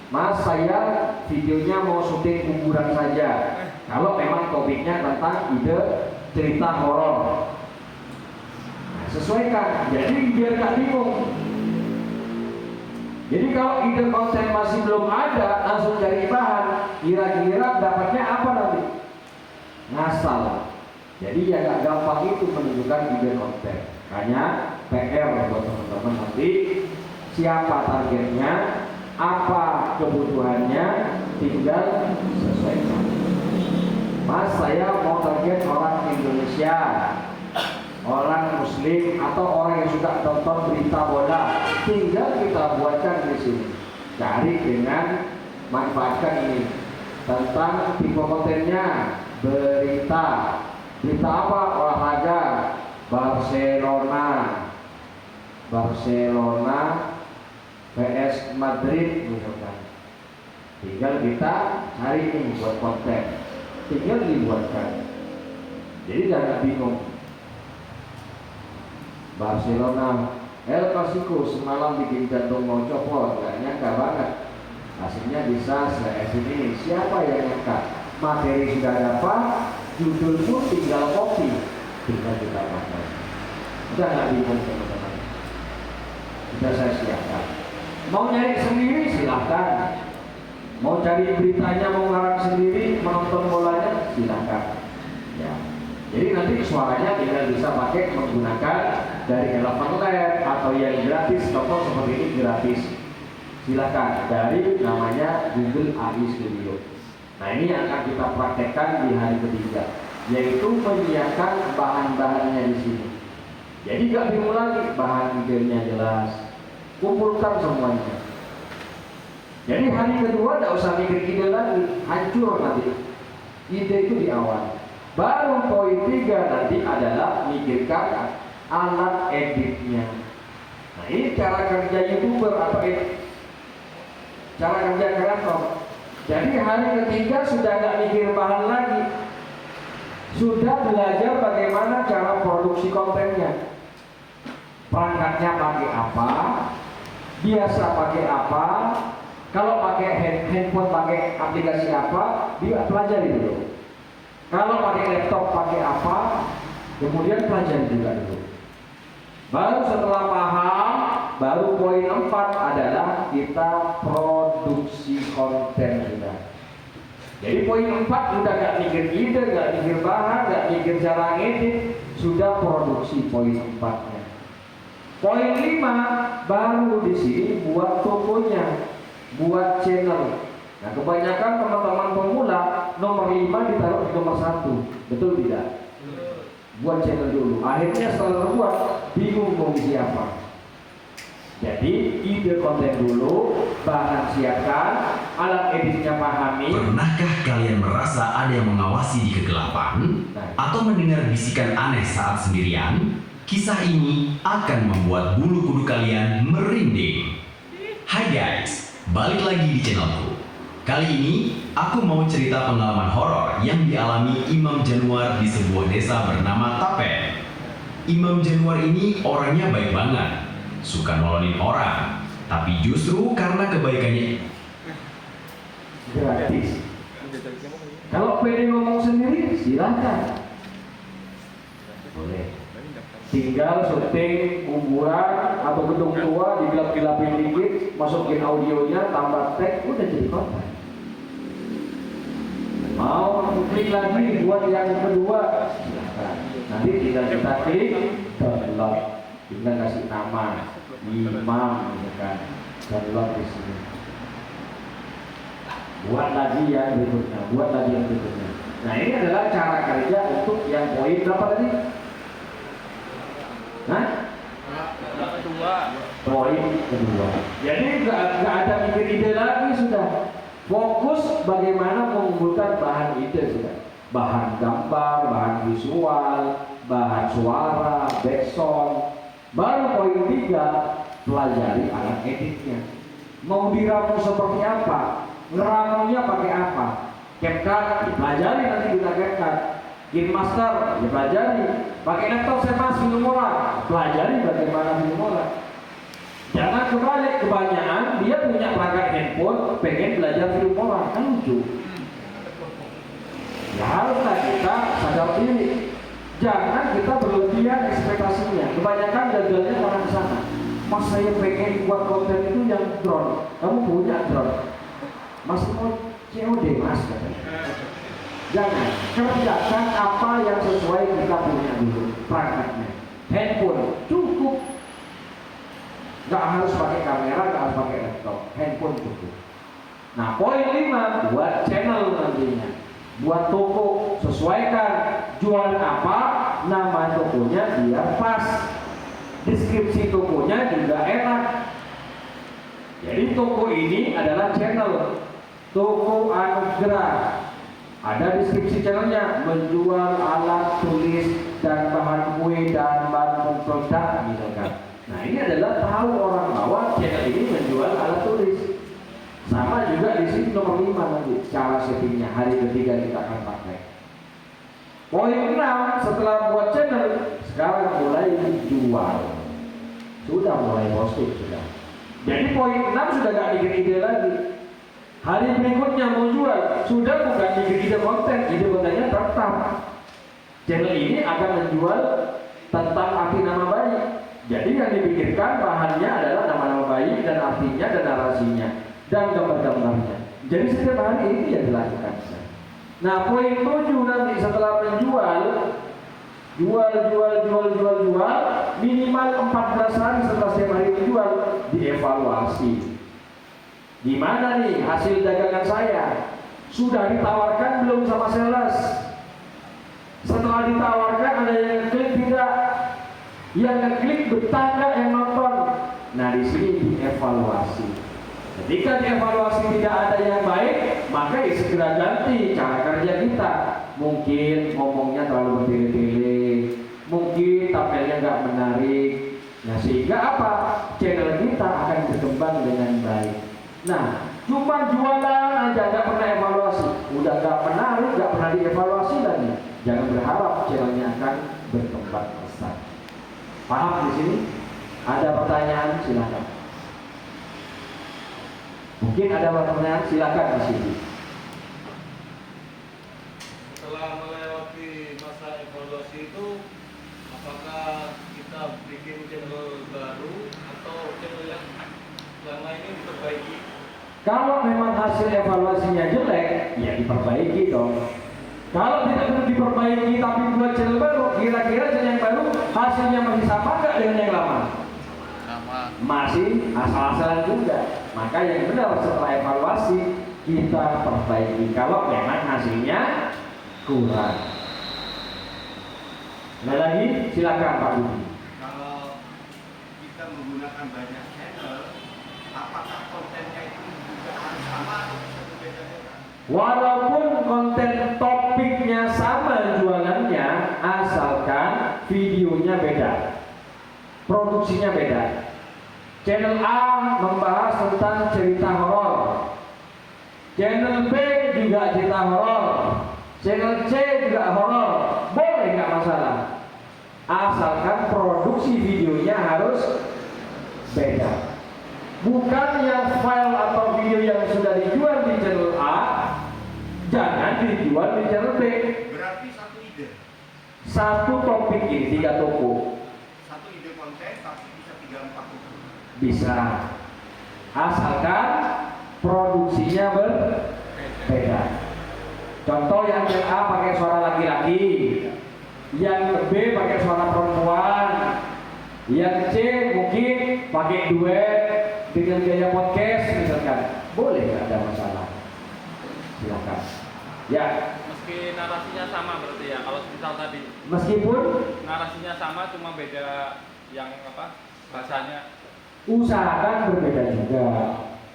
Mas, saya videonya mau syuting kuburan saja. Kalau memang topiknya tentang ide cerita horor, nah, sesuaikan. Jadi biar gak bingung. Jadi kalau ide konten masih belum ada, langsung cari bahan. Kira-kira dapatnya apa nanti? Ngasal. Jadi ya gak gampang itu menunjukkan ide konten. Makanya PR buat teman-teman nanti, siapa targetnya, apa kebutuhannya, tinggal sesuaikan. Mas, saya mau target orang Indonesia, orang Muslim atau orang yang suka tonton berita bola, tinggal kita buatkan di sini. Cari dengan manfaatkan ini tentang tipe kontennya, berita apa, olahraga, Barcelona PS Madrid misalkan. Tinggal kita cari nih buat konten, tinggal dibuatkan. Jadi jangan bingung. Barcelona El Clasico semalam bikin jantung mau copot, gak nyangka banget. Hasilnya bisa ini. Siapa yang nyangka? Materi sudah dapat, judul pun tinggal copy, tinggal kita pakai. Udah gak bingung teman-teman. Sudah saya siapkan. Mau nyari sendiri silahkan. Mau cari beritanya, mau ngarang sendiri, menonton bolanya, silakan. Ya. Jadi nanti suaranya tinggal bisa pakai menggunakan dari Elephant Lab atau yang gratis, contoh seperti ini gratis. Silakan dari namanya Google AI Studio. Nah ini yang akan kita praktekkan di hari ketiga, yaitu menyiapkan bahan-bahannya di sini. Jadi gak bingung lagi, bahan videonya jelas, kumpulkan semuanya. Jadi hari kedua tidak usah mikir ide lagi, hancur nanti. Ide itu di awal. Baru poin 3 nanti adalah mikirkan alat editnya. Nah ini cara kerja YouTuber atau cara kerja kreator. Jadi hari ketiga sudah nggak mikir bahan lagi, sudah belajar bagaimana cara produksi kontennya. Perangkatnya pakai apa, biasa pakai apa, kalau pakai handphone pakai aplikasi apa, dia pelajari dulu. Kalau pakai laptop pakai apa, kemudian pelajari juga dulu. Baru setelah paham, baru poin 4 adalah kita produksi konten kita. Jadi poin 4 udah gak mikir ide, gak mikir bahan, gak mikir cara ngedit, sudah produksi poin 4-nya. Poin 5 baru di sini buat tokonya, buat channel. Nah kebanyakan teman-teman pemula nomor 5 ditaruh di nomor 1, betul tidak? Buat channel dulu. Akhirnya setelah terbuat bingung mau isi apa. Jadi ide konten dulu, bahan siapkan, alat editnya pahami. Pernahkah kalian merasa ada yang mengawasi di kegelapan atau mendengar bisikan aneh saat sendirian? Kisah ini akan membuat bulu kuduk kalian merinding. Hai guys, balik lagi di channelku. Kali ini aku mau cerita pengalaman horor yang dialami Imam Januar di sebuah desa bernama Tapen. Imam Januar ini orangnya baik banget, suka nolongin orang, tapi justru karena kebaikannya gratis. Kalau pede ngomong sendiri silahkan, boleh. Tinggal syuting kuburan atau gedung tua, digelap-gelapin dikit, masukin audionya, tambah tag, udah jadi konten. Mau klik lagi buat yang kedua, silahkan. Nanti tinggal kita klik download, tinggal kasih nama Imam, misalkan download di sini. Buat lagi yang berikutnya, buat lagi yang berikutnya. Nah ini adalah cara kerja untuk yang poin berapa tadi? Nah, poin kedua. Jadi nggak ada mikir ide lagi, sudah fokus bagaimana mengumpulkan bahan ide, sudah bahan gambar, bahan visual, bahan suara, backsound. Baru poin 3 pelajari alat editnya. Mau diramu seperti apa? Ngeramunya pakai apa? CapCut dipelajari, nanti kita CapCut. KineMaster dipelajari. Pakai laptop sama Filmora, pelajari bagaimana Filmora. Jangan kebalik, kebanyakan dia punya perangkat handphone, pengen belajar Filmora, kan lucu. Ya haruslah kita sadar diri. Jangan kita berlebihan ekspektasinya. Kebanyakan gagalnya orang ke sana. Mas saya pengen buat konten itu yang drone. Kamu punya drone? Mas mau COD mas katanya. Jangan, kerjakan apa yang sesuai kita punya dulu perangkatnya. Handphone cukup. Gak harus pakai kamera, gak harus pakai laptop. Handphone cukup. Nah poin 5 buat channel nantinya, buat toko, sesuaikan jualan apa, nama tokonya biar pas, deskripsi tokonya juga enak. Jadi toko ini adalah channel Toko Anugerah. Ada deskripsi channelnya, menjual alat tulis dan bahan kue dan bahan produk misalkan. Nah ini adalah tahu orang bahwa channel ini menjual alat tulis. Sama juga di sini nomor 5 nanti cara settingnya hari ketiga kita akan pakai. Poin 6 setelah buat channel, sekarang mulai dijual. Sudah mulai posting sudah. Jadi poin 6 sudah gak mikir ide lagi. Hari berikutnya mau jual, sudah bukan mikir ide kontennya tetap. Channel ini akan menjual tentang arti nama bayi. Jadi yang dipikirkan bahannya adalah nama-nama bayi dan artinya dan narasinya dan gambar-gambarnya. Jadi setiap hari ini yang dilakukan. Nah, poin 7 nanti setelah menjual, jual, minimal 14 hari setelah setiap hari menjual, dievaluasi. Di mana nih hasil dagangan saya? Sudah ditawarkan belum sama sales? Setelah ditawarkan ada yang ngeklik tidak? Yang ngeklik betah nggak yang nonton? Nah, di sini dievaluasi. Ketika dievaluasi tidak ada yang baik, maka ya segera ganti cara kerja kita. Mungkin ngomongnya terlalu bertele-tele, mungkin tampilnya nggak menarik. Nah, sehingga apa? Channel kita akan berkembang dengan baik. Nah, cuma jualan aja nggak pernah evaluasi, udah nggak menarik, nggak pernah dievaluasi lagi. Jangan berharap channelnya akan berkembang besar. Paham di sini? Ada pertanyaan? Silakan. Mungkin ada pertanyaan, silakan di sini. Setelah melewati masa evaluasi itu, apakah kita bikin channel baru atau channel yang selama ini diperbaiki? Kalau memang hasil evaluasinya jelek, ya diperbaiki dong. Kalau tidak perlu diperbaiki tapi buat channel baru, kira-kira channel yang baru hasilnya masih sama nggak dengan yang lama? Masih asal-asalan juga. Maka yang benar setelah evaluasi kita perbaiki kalau memang hasilnya kurang. Ada lagi? Silakan Pak Budi. Kalau kita menggunakan banyak channel, apakah kontennya itu juga harus sama atau bisa berbeda-beda? Walaupun konten topiknya sama jualannya, asalkan videonya beda, produksinya beda. Channel A membahas tentang cerita horor, channel B juga cerita horor, channel C juga horor, boleh nggak masalah, asalkan produksi videonya harus beda. Bukan yang file atau video yang sudah dijual di channel A jangan dijual di channel B. Berarti satu ide, Satu topik ini 3 toko satu ide konten tapi bisa 3-4 toko. bisa, asalkan produksinya berbeda. Contoh yang A pakai suara laki-laki, yang B pakai suara perempuan, yang C mungkin pakai duet dengan gaya podcast misalkan, boleh, nggak ada masalah. Silakan. Ya. Meski narasinya sama berarti ya, kalau misal tadi. Meskipun Narasinya sama, cuma beda yang apa? Bahasanya. usahakan berbeda juga.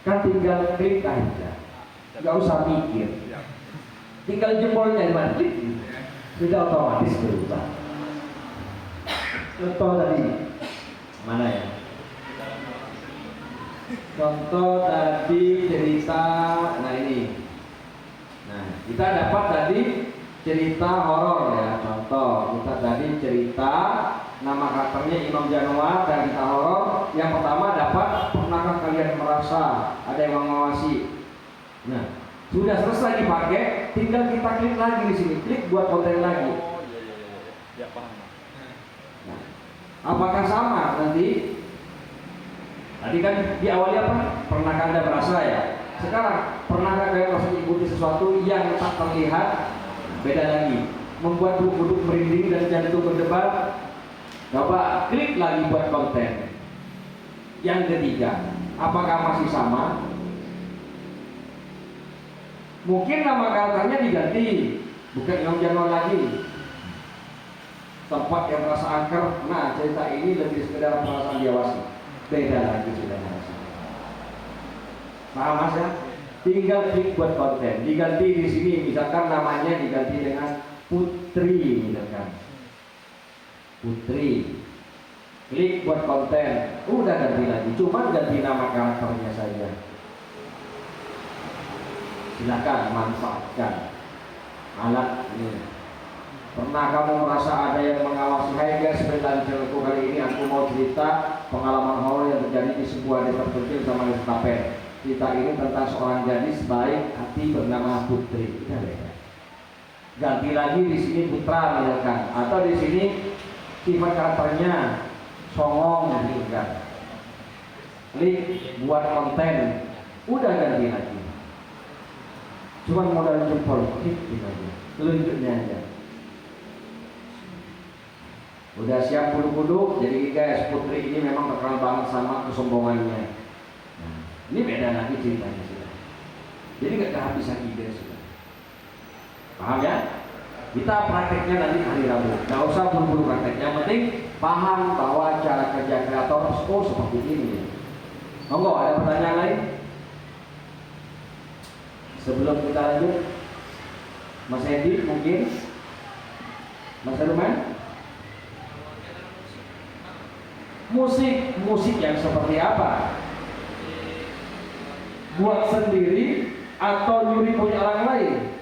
Kan tinggal klik aja, nggak usah mikir. Tinggal jempolnya di mana klik, sudah otomatis berubah. Contoh tadi mana ya? Contoh tadi cerita, nah ini. Nah, kita dapat tadi cerita horor ya. Contoh, kita tadi cerita nama karakternya Imam Januar dan cerita horor. Yang pertama dapat, pernahkah kalian merasa ada yang mengawasi? Nah, sudah selesai dipakai, tinggal kita klik lagi di sini, klik buat konten lagi. Oh iya. Ya paham. Nah, apakah sama nanti? Tadi kan di awalnya apa? Pernahkah Anda merasa ya? Sekarang, pernahkah kalian merasa ikuti sesuatu yang tak terlihat? Beda lagi, membuat bulu-bulu merinding dan jantung berdebar. Coba klik lagi buat konten. Yang ketiga, apakah masih sama? Mungkin nama karakternya diganti, bukan Imam Januar lagi. Tempat yang merasa angker. Nah, cerita ini lebih sekedar perasaan diawasi. Beda lagi sudah merasa. Paham Mas ya? Tinggal klik buat konten. Diganti di sini, misalkan namanya diganti dengan Putri, misalkan. Putri. Klik buat konten. Udah ganti lagi. Cuma ganti nama karakternya saja. Silakan manfaatkan alat ini. Pernah kamu merasa ada yang mengawasi? Hai guys, sebentar channelku kali ini aku mau cerita pengalaman horor yang terjadi di sebuah desa kecil sama desa Tapen. Cerita ini tentang seorang gadis baik hati bernama Putri. Ganti lagi di sini Putra misalkan, atau di sini sifat karakternya songong misalkan. Klik buat konten, udah ganti lagi. Cuma modal jempol, gitu aja, telunjuknya aja. Udah siap kudu-kudu, jadi guys, Putri ini memang terkenal banget sama kesombongannya. Nah, ini beda lagi ceritanya sudah. Jadi gak kehabisan ide sudah. Paham ya? Kita prakteknya nanti hari Rabu. Gak usah buru-buru praktek. Yang penting paham bahwa cara kerja kreator seperti ini. Monggo, ada pertanyaan lain? Sebelum kita lanjut, Mas Edi mungkin, Mas Herman. Musik yang seperti apa? Buat sendiri atau nyuri punya orang lain?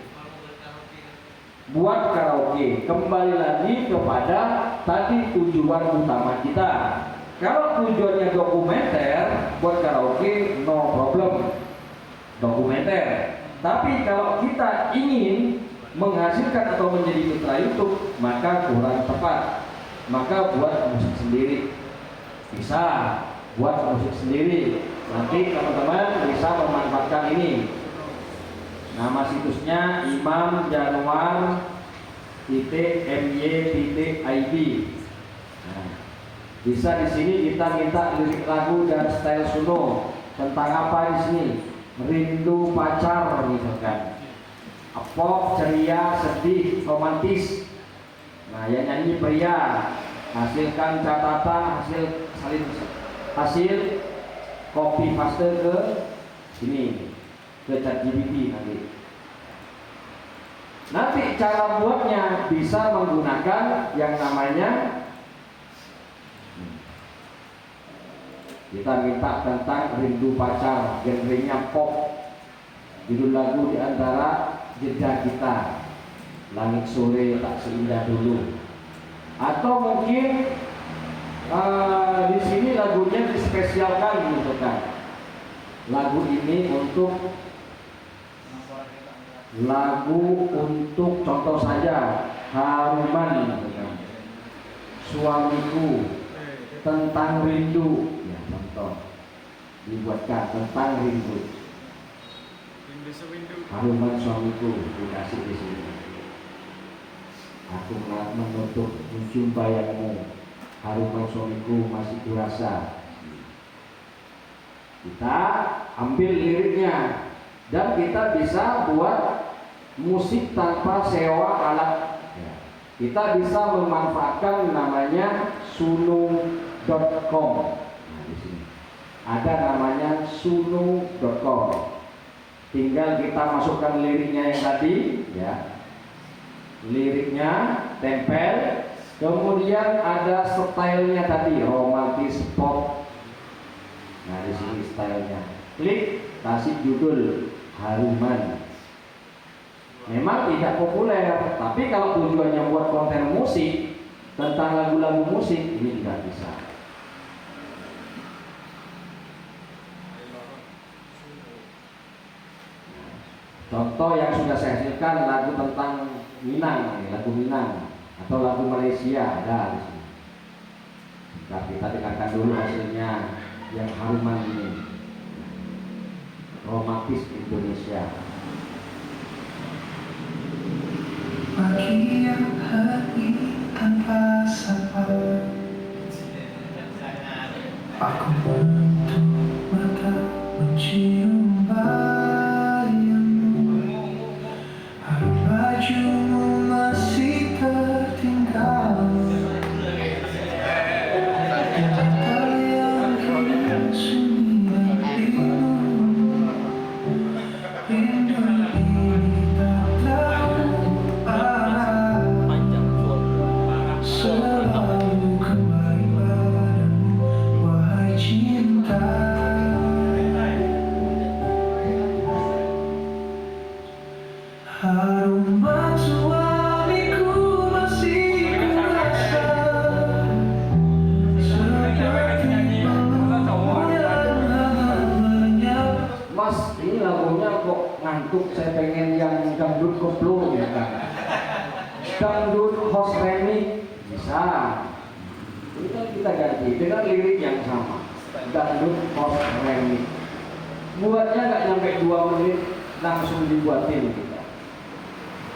Buat karaoke. Kembali lagi kepada tadi tujuan utama kita. Kalau tujuannya dokumenter, buat karaoke no problem, dokumenter. Tapi kalau kita ingin menghasilkan atau menjadi mitra YouTube, maka kurang tepat. Maka buat musik sendiri. Bisa buat musik sendiri. Nanti teman-teman bisa memanfaatkan ini. Nama situsnya imamjanuar.my.id. Nah, bisa di sini kita minta lirik lagu dan style Suno. Tentang apa di sini? Rindu pacar misalkan. Pop, ceria, sedih, romantis. Nah, yang nyanyi pria. Hasilkan catatan, hasil copy paste ke sini, ke ChatGPT nanti cara buatnya bisa menggunakan yang namanya, kita minta tentang rindu pacar, genrenya pop, judul lagu diantara Jeda Kita, Langit Sore Tak Seindah Dulu. Atau mungkin di sini lagunya dispesialkan gitu kan. Lagu ini untuk contoh saja Haruman gitu kan. Suamiku, tentang rindu. Ya contoh dibuatkan tentang rindu. Haruman suamiku dikasih di sini. Aku menutup mencium bayangmu, haruman suamiku masih kurasa. Kita ambil liriknya dan kita bisa buat musik tanpa sewa alat. Kita bisa memanfaatkan namanya suno.com. Nah, di sini ada namanya suno.com. Tinggal kita masukkan liriknya yang tadi, ya. Liriknya tempel, kemudian ada stylenya tadi, romantis pop. Nah, di sini stylenya. Klik, kasih judul Haruman. Memang tidak populer, tapi kalau tujuannya buat konten musik tentang lagu-lagu musik, ini tidak bisa. Contoh yang sudah saya hasilkan lagu tentang Minang, lagu Minang atau lagu Malaysia ada di sini. Kita dengarkan dulu hasilnya yang Haruman ini, romantis Indonesia. Pagi yang hari tanpa sapa, aku menutup mata mencium bayangmu, harum bajumu masih tertinggal, mata yang kini sunyi dan rindu, rindu ini tak tahu selalu kembali padamu, wahai cinta. Haruman suamiku masih kurasa, seperti peluk yang hangat. Mas, ini lagunya kok ngantuk, saya pengen yang dangdut koplo ya kan. Dangdut host remix bisa. Ini kan kita ganti dengan lirik yang sama. Dangdut host remix. Buatnya nggak nyampe 2 menit, langsung dibuatin kita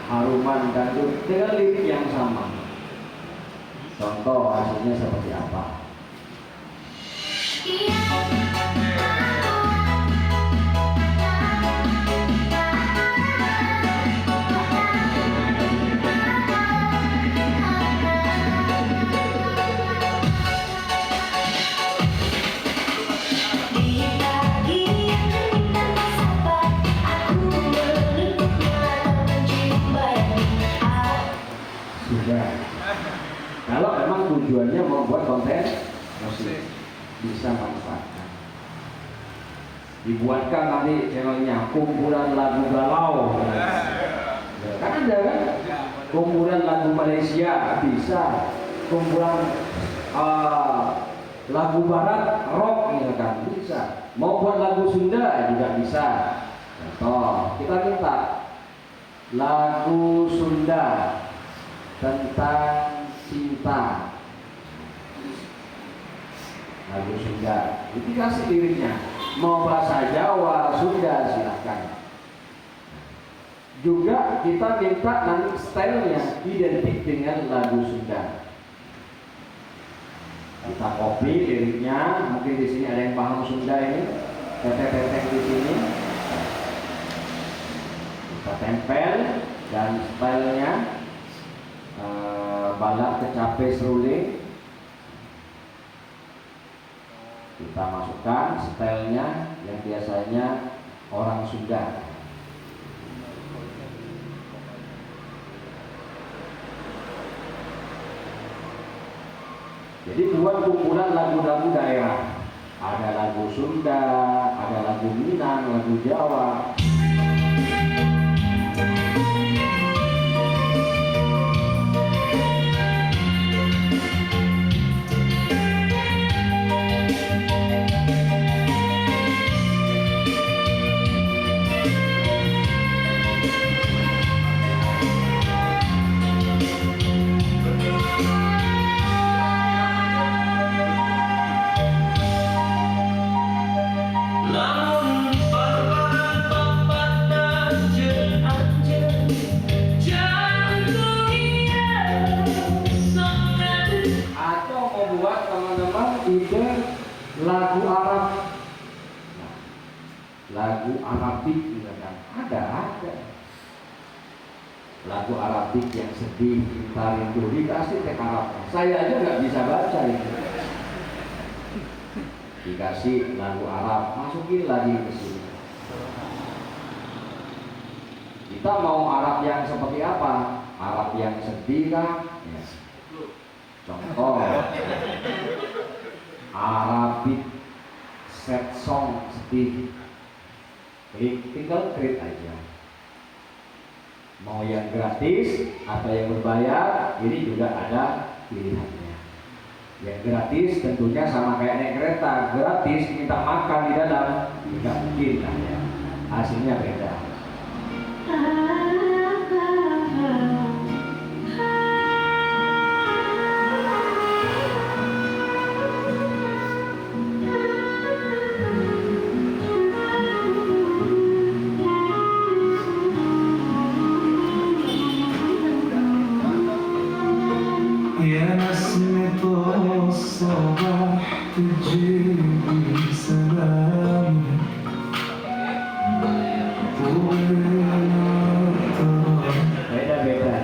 haruman dangdut dengan lirik yang sama. Contoh hasilnya seperti apa? Sudah. Kalau memang tujuannya membuat konten musik, bisa manfaatkan. Dibuatkan nanti channelnya kumpulan lagu galau. Kan ada kan? Kumpulan lagu Malaysia bisa, kumpulan lagu barat rock gitu kan bisa. Mau buat lagu Sunda juga bisa. Contoh, kita minta lagu Sunda tentang cinta, lagu Sunda itu kasih liriknya, mau bahasa Jawa, Sunda silahkan. Juga kita minta nanti stylenya identik dengan lagu Sunda. Kita copy liriknya, mungkin di sini ada yang paham Sunda ini, teteh-teteh di sini. Kita tempel dan stylenya balak kecape seruling, kita masukkan stylenya yang biasanya orang Sunda. Jadi buat kumpulan lagu-lagu daerah, ada lagu Sunda, ada lagu Minang, lagu Jawa. Lagu Arab, lagu Arabik juga kan ada. Lagu Arabik yang sedih, cinta, rindu dikasih teks Arab. Saya aja nggak bisa baca itu. Dikasih lagu Arab, masukin lagi ke sini. Kita mau Arab yang seperti apa? Arab yang sedih kan? Ya. Contoh. Arabic set song sedih, tinggal klik aja. Mau yang gratis atau yang berbayar, ini juga ada pilihannya. Yang gratis tentunya sama kayak naik kereta, gratis minta makan di dalam, tidak mungkin kan ya. Hasilnya beda. يا نسمة الصباح تجيبي سلام Beda-beda.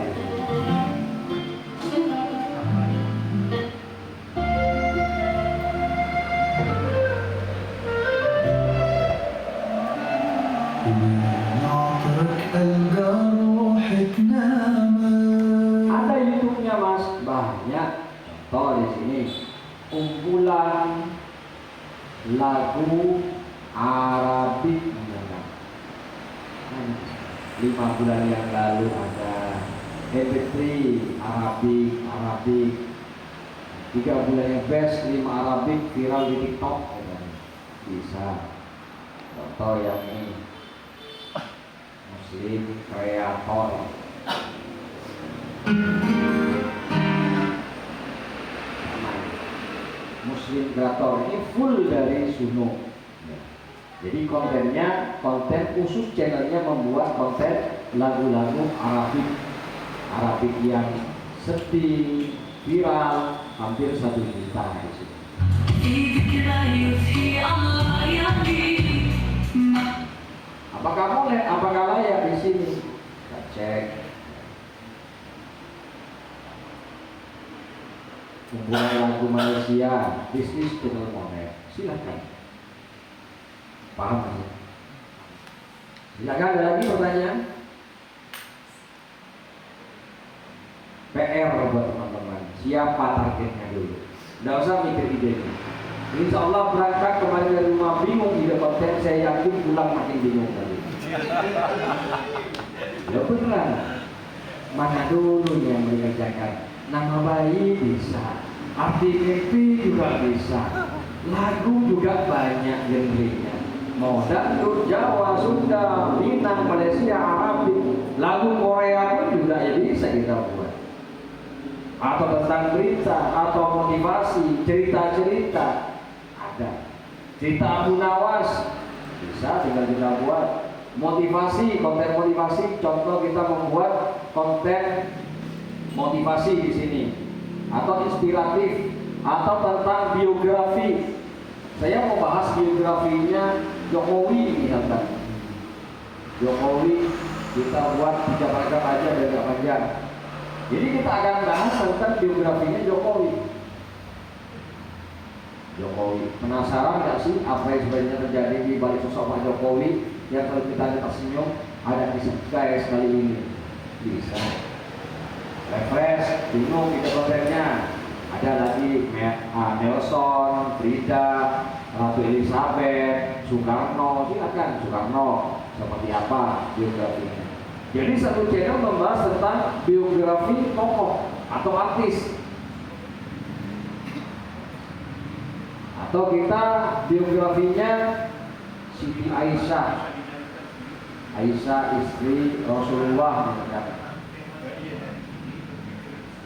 Ada YouTube-nya Mas, banyak. Contoh di sini kumpulan lagu Arabik. 5 bulan yang lalu ada MP3 Arabik. 3 bulan yang best 5 Arabik viral di TikTok. Bisa. Contoh yang ini Muslim Kreator. Muslim Kreator ini full dari Suno. Jadi kontennya, konten khusus channelnya membuat konten lagu-lagu Arabik yang sedih, viral, hampir 1 juta di sini. Apakah boleh? Apakah layak di sini? Kita cek. Membuat lagu Malaysia, bisnis dengan monet. Silakan. Paham ya? Silakan, ada lagi pertanyaan? PR buat teman-teman. Siapa targetnya dulu? Nggak usah mikir idenya. Insya Allah berangkat kemarin dari rumah bingung ide konten, saya yakin pulang makin bingung tadi. Ya beneran. Mana dulu yang mengerjakan? Nama bayi bisa, arti mimpi juga bisa, lagu juga banyak genrenya. Mau dangdut, Jawa, Sunda, Minang, Malaysia, Arabik, lagu Korea pun juga ya bisa kita buat. Atau tentang berita, atau motivasi, cerita-cerita ada. Cerita Abu Nawas bisa tinggal kita buat. Motivasi, konten motivasi, contoh kita membuat konten motivasi di sini, atau inspiratif, atau tentang biografi. Saya mau bahas biografinya Jokowi misalkan. Jokowi kita buat 3 paragraf aja dan gak panjang. Jadi kita akan bahas tentang biografinya Jokowi. Penasaran gak sih apa yang sebenarnya terjadi di balik sosok Pak Jokowi yang kalau kita lihat tersenyum ada kisah kayak sekali ini? Bisa. Refresh, bingung kita kontennya. Ada lagi Nelson, Frida, Ratu Elizabeth, Soekarno, silakan Soekarno seperti apa biografinya. Jadi satu channel membahas tentang biografi tokoh atau artis. Atau kita biografinya Siti Aisyah, istri Rasulullah misalkan.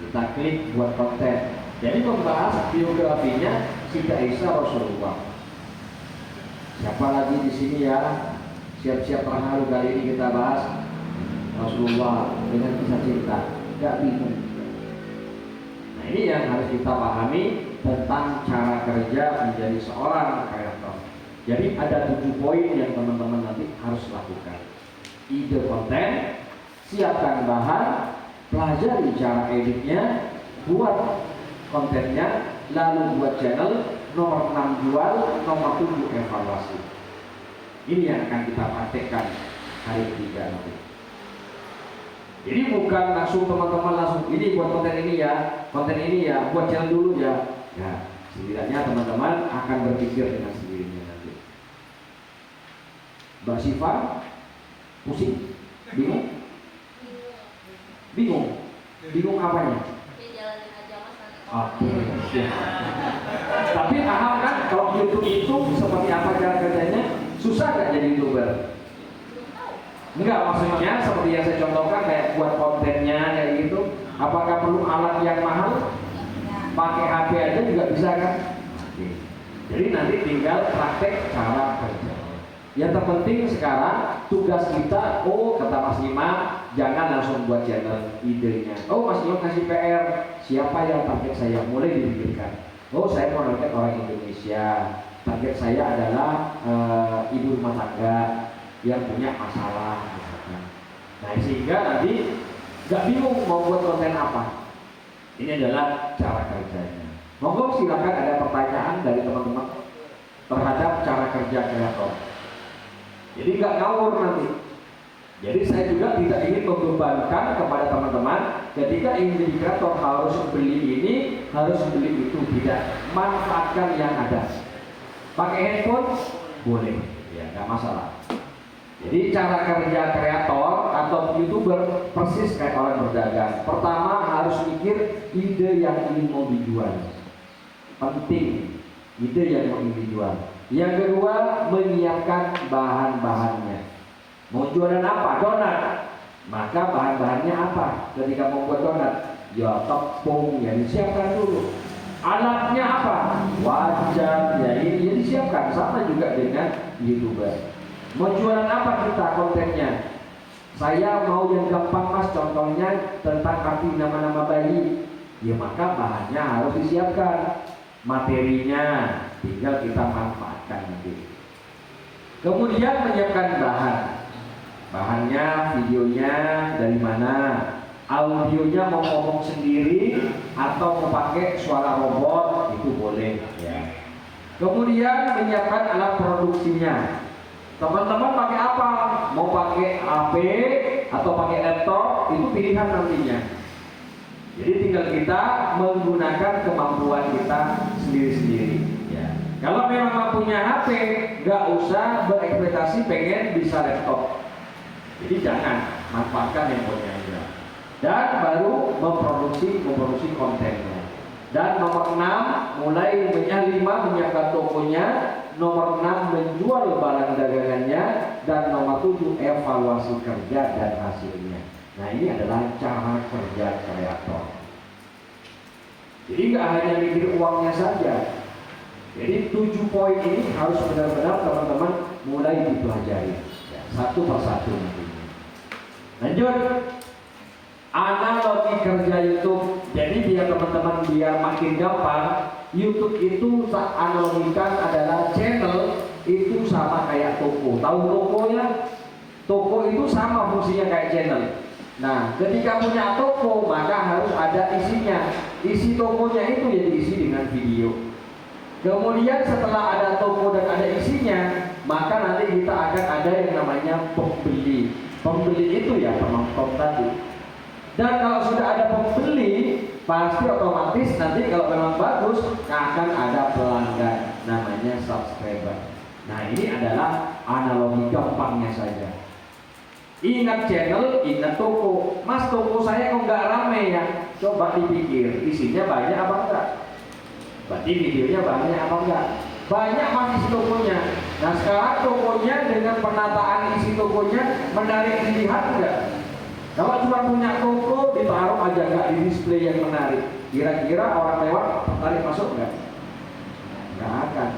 Kita klik buat konten. Jadi membahas biografinya Siti Aisyah Rasulullah. Siapa lagi di sini ya? Siap-siap terharu kali ini kita bahas Rasulullah dengan kisah cinta. Gak bingung. Nah ini yang harus kita pahami tentang cara kerja menjadi seorang kreator. Jadi ada 7 poin yang teman-teman nanti harus lakukan. Ide konten, siapkan bahan, pelajari cara editnya, buat kontennya, lalu buat channel, nomor 6 jual, nomor 7 evaluasi. Ini yang akan kita praktekkan hari ketiga nanti. Jadi bukan langsung teman-teman langsung ini buat konten ini ya, buat channel dulu ya. Ya, setidaknya teman-teman akan berpikir dengan sendirinya nanti. Mbak Siva, pusing, bingung apanya? Oke. Tapi paham kan kalau YouTube itu seperti apa cara kerjanya? Susah nggak jadi YouTuber? Enggak, maksudnya seperti yang saya contohkan kayak buat kontennya kayak gitu. Apakah perlu alat yang mahal? Pakai HP aja juga bisa kan? Jadi nanti tinggal praktek cara kerja. Yang terpenting sekarang tugas kita, kata Mas Imam, jangan langsung buat channel idenya. Mas Imam kasih PR, siapa yang target saya? Mulai dipikirkan. Saya mau target orang Indonesia. Target saya adalah ibu rumah tangga yang punya masalah misalkan. Nah sehingga nanti nggak bingung mau buat konten apa. Ini adalah cara kerjanya. Monggo silakan ada pertanyaan dari teman-teman terhadap cara kerja kreator. Jadi nggak ngawur nanti. Jadi saya juga tidak ingin membebankan kepada teman-teman ketika ingin jadi kreator harus beli ini, harus beli itu. Tidak, manfaatkan yang ada. Pakai handphone boleh, ya nggak masalah. Jadi cara kerja kreator atau YouTuber persis kayak orang berdagang. Pertama harus mikir ide yang ingin mau dijual. Penting, ide yang mau dijual. Yang kedua, menyiapkan bahan-bahannya. Mau jualan apa? Donat. Maka bahan-bahannya apa? Ketika mau buat donat, ya tepung yang disiapkan dulu. Alatnya apa? Wajah, ya ini disiapkan. Sama juga dengan YouTuber. Mau jualan apa kita kontennya? Saya mau yang gampang mas, contohnya tentang arti nama-nama bayi. Ya maka bahannya harus disiapkan. Materinya tinggal kita manfaatkan nanti. Kemudian menyiapkan bahan. Bahannya, videonya dari mana? Audionya mau ngomong sendiri atau mau pakai suara robot itu boleh ya. Kemudian menyiapkan alat produksinya. Teman-teman pakai apa? Mau pakai HP atau pakai laptop itu pilihan nantinya. Jadi tinggal kita menggunakan kemampuan kita sendiri-sendiri ya. Kalau memang punya HP, nggak usah berekspektasi pengen bisa laptop. Jadi jangan manfaatkan handphonenya aja. Dan baru memproduksi kontennya. Dan nomor 6 mulai 5 menyiapkan tokonya, nomor 6 menjual barang dagangannya, dan nomor 7 evaluasi kerja dan hasilnya. Nah ini adalah cara kerja kreator. Jadi nggak hanya mikir uangnya saja. Jadi 7 poin ini harus benar-benar teman-teman mulai dipelajari ya, satu persatu nantinya. Lanjut. Analogi kerja YouTube. Jadi biar teman-teman biar makin gampang, YouTube itu analogikan adalah channel itu sama kayak toko. Tahu toko ya? Toko itu sama fungsinya kayak channel. Nah, ketika punya toko maka harus ada isinya. Isi tokonya itu ya diisi dengan video. Kemudian setelah ada toko dan ada isinya, maka nanti kita akan ada yang namanya pembeli. Pembeli itu ya penonton tadi. Dan kalau sudah ada pembeli, pasti otomatis nanti kalau memang bagus akan ada pelanggan, namanya subscriber. Nah ini adalah analogi gampangnya saja. Ingat channel, ingat toko. Mas toko saya kok nggak rame ya? Coba dipikir, isinya banyak apa enggak? Berarti videonya banyak apa enggak? Banyak mas isi tokonya. Nah sekarang tokonya dengan penataan isi tokonya menarik dilihat enggak? Kalau cuma punya toko ditaruh aja nggak di display yang menarik, kira-kira orang lewat tertarik masuk nggak? Nggak akan.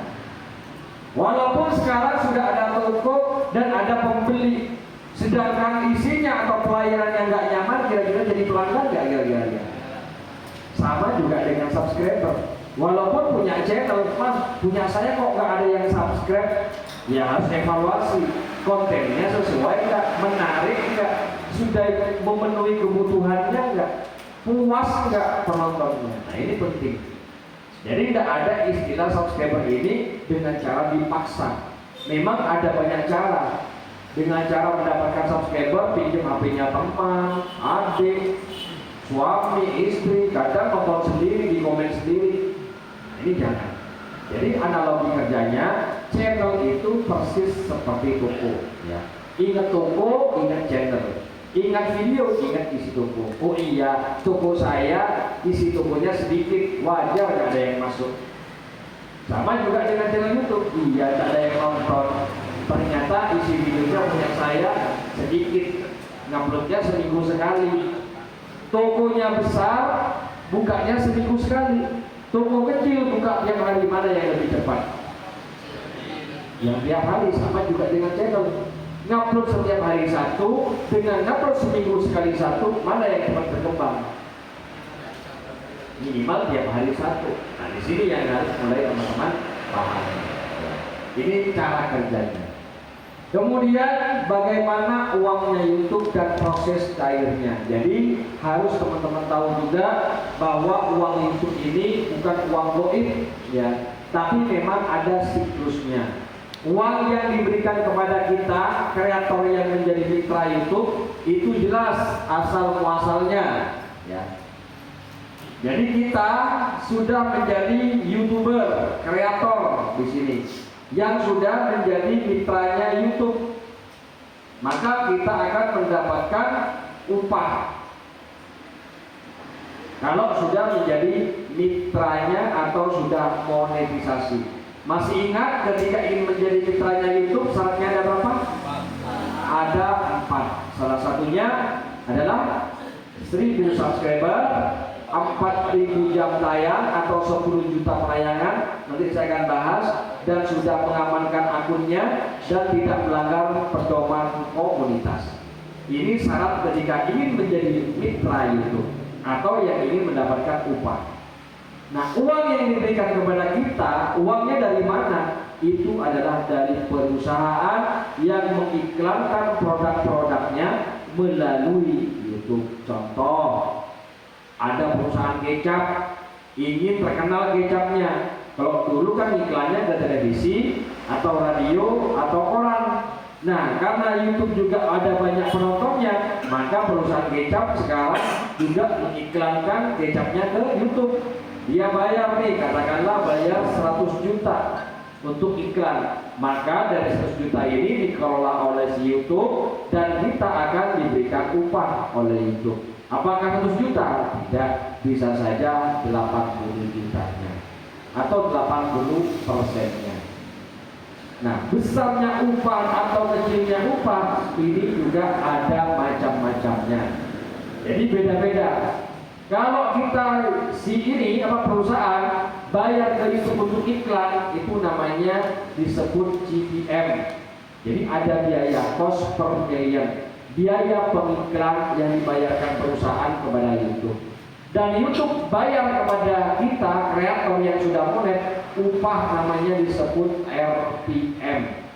Walaupun sekarang sudah ada toko dan ada pembeli, sedangkan isinya atau pelayanan yang nggak nyaman, kira-kira jadi pelanggan nggak kira-kira? Sama juga dengan subscriber. Walaupun punya channel, mas punya saya kok nggak ada yang subscribe, ya harus evaluasi kontennya sesuai nggak, menarik nggak, sudah memenuhi kebutuhannya nggak, puas nggak penontonnya. Nah ini penting. Jadi tidak ada istilah subscriber ini dengan cara dipaksa. Memang ada banyak cara. Dengan cara mendapatkan subscriber, pinjam HP-nya teman, adik, suami, istri, kadang nonton sendiri, di komen sendiri. Ini jangan. Jadi analogi kerjanya, channel itu persis seperti toko. Ya. Ingat toko, ingat channel. Ingat video, ingat isi toko. Oh iya, toko saya isi tokonya sedikit, wajar gak ada yang masuk. Sama juga dengan channel YouTube. Iya, gak ada yang nonton. Ternyata isi videonya punya saya sedikit, nguploadnya seminggu sekali. Tokonya besar, bukanya seminggu sekali. Toko kecil buka tiap hari, mana yang lebih cepat? Yang tiap hari. Sama juga dengan channel. Ngupload setiap hari satu dengan ngupload seminggu sekali satu, mana yang cepat berkembang? Minimal tiap hari satu. Nah di sini yang harus mulai teman-teman paham. Ini cara kerjanya. Kemudian bagaimana uangnya YouTube dan proses cairnya. Jadi harus teman-teman tahu juga bahwa uang YouTube ini bukan uang goib ya, tapi memang ada siklusnya. Uang yang diberikan kepada kita, kreator yang menjadi mitra YouTube, itu jelas asal muasalnya ya. Jadi kita sudah menjadi YouTuber, kreator di sini yang sudah menjadi mitranya YouTube, maka kita akan mendapatkan upah kalau sudah menjadi mitranya atau sudah monetisasi. Masih ingat ketika ingin menjadi mitranya YouTube syaratnya ada berapa? Ada 4. Salah satunya adalah 1000 subscriber, 4 ribu jam tayang atau 10 juta penayangan, nanti saya akan bahas, dan sudah mengamankan akunnya dan tidak melanggar pedoman komunitas. Ini syarat ketika ingin menjadi mitra YouTube atau yang ingin mendapatkan upah. Nah, uang yang diberikan kepada kita, uangnya dari mana? Itu adalah dari perusahaan yang mengiklankan produk-produknya melalui YouTube. Contoh, ada perusahaan kecap ingin terkenal kecapnya. Kalau dulu kan iklannya ada televisi atau radio atau koran. Nah, karena YouTube juga ada banyak penontonnya, maka perusahaan kecap sekarang juga mengiklankan kecapnya ke YouTube. Dia bayar nih, katakanlah bayar 100 juta untuk iklan. Maka dari 100 juta ini dikelola oleh si YouTube dan kita akan diberikan upah oleh YouTube. Apakah 100 juta? Tidak, bisa saja 80 jutanya atau 80%-nya. Nah, besarnya upah atau kecilnya upah ini juga ada macam-macamnya. Jadi beda-beda. Kalau kita perusahaan bayar ke YouTube untuk iklan, itu namanya disebut CPM. Jadi ada biaya cost per million, biaya pengiklan yang dibayarkan perusahaan kepada YouTube. Dan YouTube bayar kepada kita kreator yang sudah monet upah, namanya disebut RPM.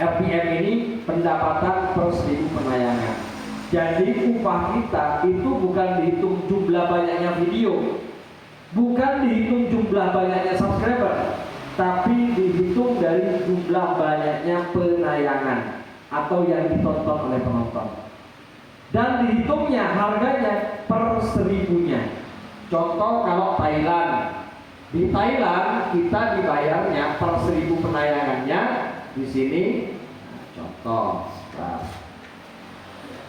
RPM ini pendapatan per 1000 penayangan. Jadi upah kita itu bukan dihitung jumlah banyaknya video, bukan dihitung jumlah banyaknya subscriber, tapi dihitung dari jumlah banyaknya penayangan atau yang ditonton oleh penonton. Dan dihitungnya harganya per 1000-nya. Contoh kalau Thailand, di Thailand kita dibayarnya per 1000 penayangannya. Di sini contoh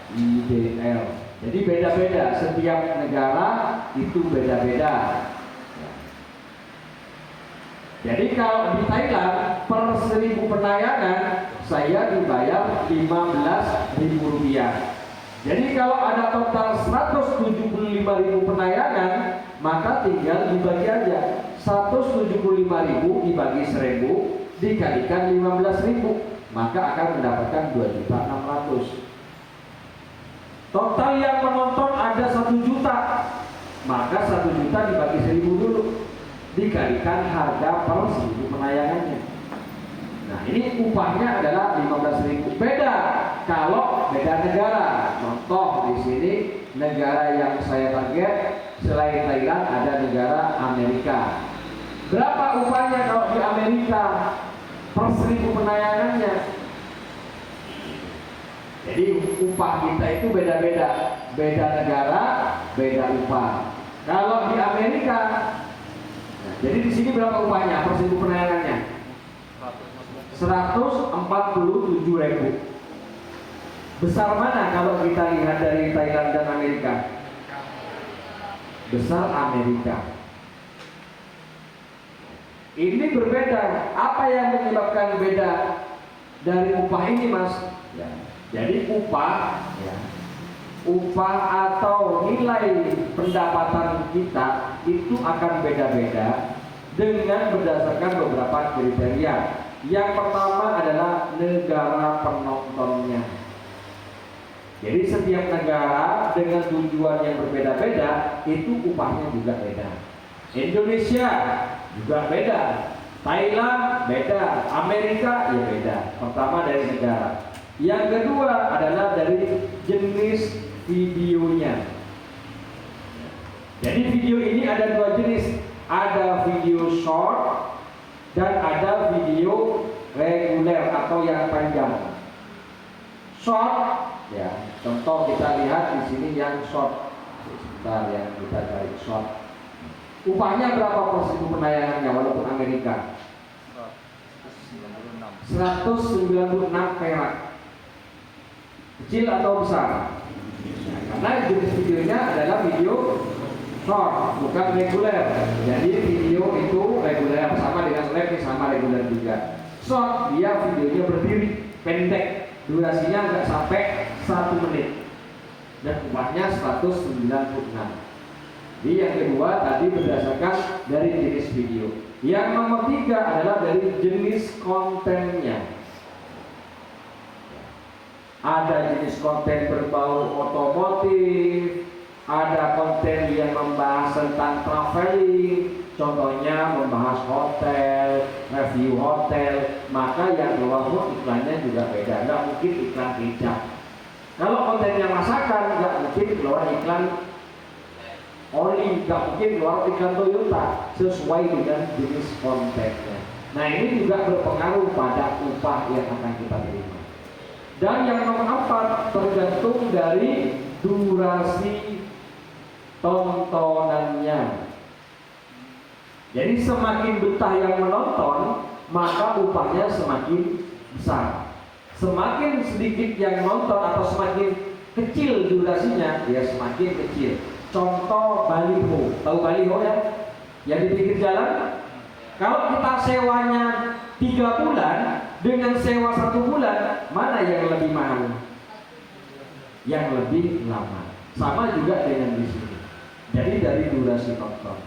IDL. Jadi beda-beda, setiap negara itu beda-beda. Jadi kalau di Thailand per 1000 penayangan saya dibayar Rp15.000. Jadi kalau ada total 175.000 penayangan, maka tinggal dibagi aja. 175.000 dibagi 1000 dikalikan 15.000, maka akan mendapatkan 2.600.000. Total yang menonton ada 1 juta, maka 1 juta dibagi 1000 dulu, dikalikan harga per 1000 penayangannya. Nah, ini upahnya adalah 15.000. Beda kalau beda negara. Contoh di sini negara yang saya target selain Thailand ada negara Amerika. Berapa upahnya kalau di Amerika per 1000 penayangannya? Jadi upah kita itu beda-beda, beda negara, beda upah. Kalau di Amerika, nah, jadi di sini berapa upahnya per 1000 penayangannya? 147.000. Besar mana kalau kita lihat dari Thailand dan Amerika? Besar Amerika. Ini berbeda. Apa yang menyebabkan beda dari upah ini, Mas? Ya. Jadi upah, ya, upah atau nilai pendapatan kita itu akan beda-beda dengan berdasarkan beberapa kriteria. Yang pertama adalah negara penontonnya. Jadi setiap negara dengan tujuan yang berbeda-beda itu upahnya juga beda. Indonesia juga beda, Thailand beda, Amerika ya beda. Pertama dari negara. Yang kedua adalah dari jenis videonya. Jadi video ini ada 2 jenis, ada video short dan ada video reguler atau yang panjang. Short, ya, contoh kita lihat di sini yang short. Sebentar ya, kita cari short. Upahnya berapa per 1000 penayangannya walaupun Amerika? 196 perak. Kecil atau besar? Nah, karena jenis videonya adalah video short, bukan reguler. Jadi video itu reguler sama dengan live, sama reguler juga. Short dia videonya berdiri, pendek, durasinya nggak sampai 1 menit dan upahnya 196. Jadi yang kedua tadi berdasarkan dari jenis video. Yang nomor 3 adalah dari jenis kontennya. Ada jenis konten berbau otomotif, ada konten yang membahas tentang traveling, contohnya membahas hotel, review hotel, maka yang keluar pun iklannya juga beda, nggak mungkin iklan kecap. Kalau kontennya masakan, nggak mungkin keluar iklan oli, nggak mungkin keluar iklan Toyota, sesuai dengan jenis kontennya. Nah ini juga berpengaruh pada upah yang akan kita terima. Dan yang nomor 4 tergantung dari durasi tontonannya. Jadi semakin betah yang menonton, maka upahnya semakin besar. Semakin sedikit yang nonton atau semakin kecil durasinya, ya semakin kecil. Contoh baliho, tahu baliho ya? Yang di pinggir jalan. Kalau kita sewanya 3 bulan dengan sewa 1 bulan, mana yang lebih mahal? Yang lebih lama. Sama juga dengan di sini. Jadi dari durasi tonton.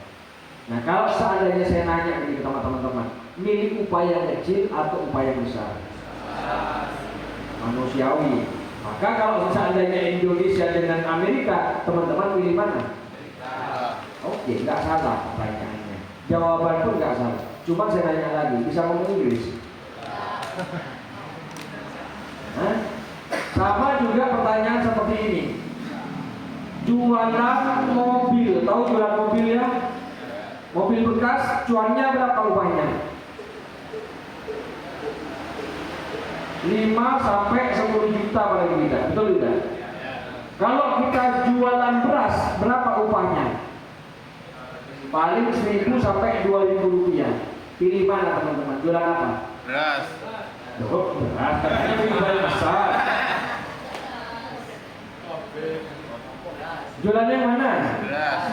Nah kalau seandainya saya nanya ke teman-teman, milih upaya kecil atau upaya besar? Manusiawi. Maka kalau seandainya Indonesia dengan Amerika, teman-teman pilih mana? Oke, nggak salah pertanyaannya. Jawaban pun nggak salah. Cuma saya nanya lagi, bisa ngomong Inggris? Hah? Sama juga pertanyaan seperti ini. Jualan mobil, tahu jualan mobil ya? Mobil bekas, cuannya berapa upahnya? 5 sampai 10 juta paling tidak, betul tidak? Kalau kita jualan beras, berapa upahnya? Paling 1.000 sampai 2.000 rupiah. Pilih mana teman-teman? Jualan apa? Beras. Oh, beras, katanya jualan besar. Jualannya yang mana? Beras.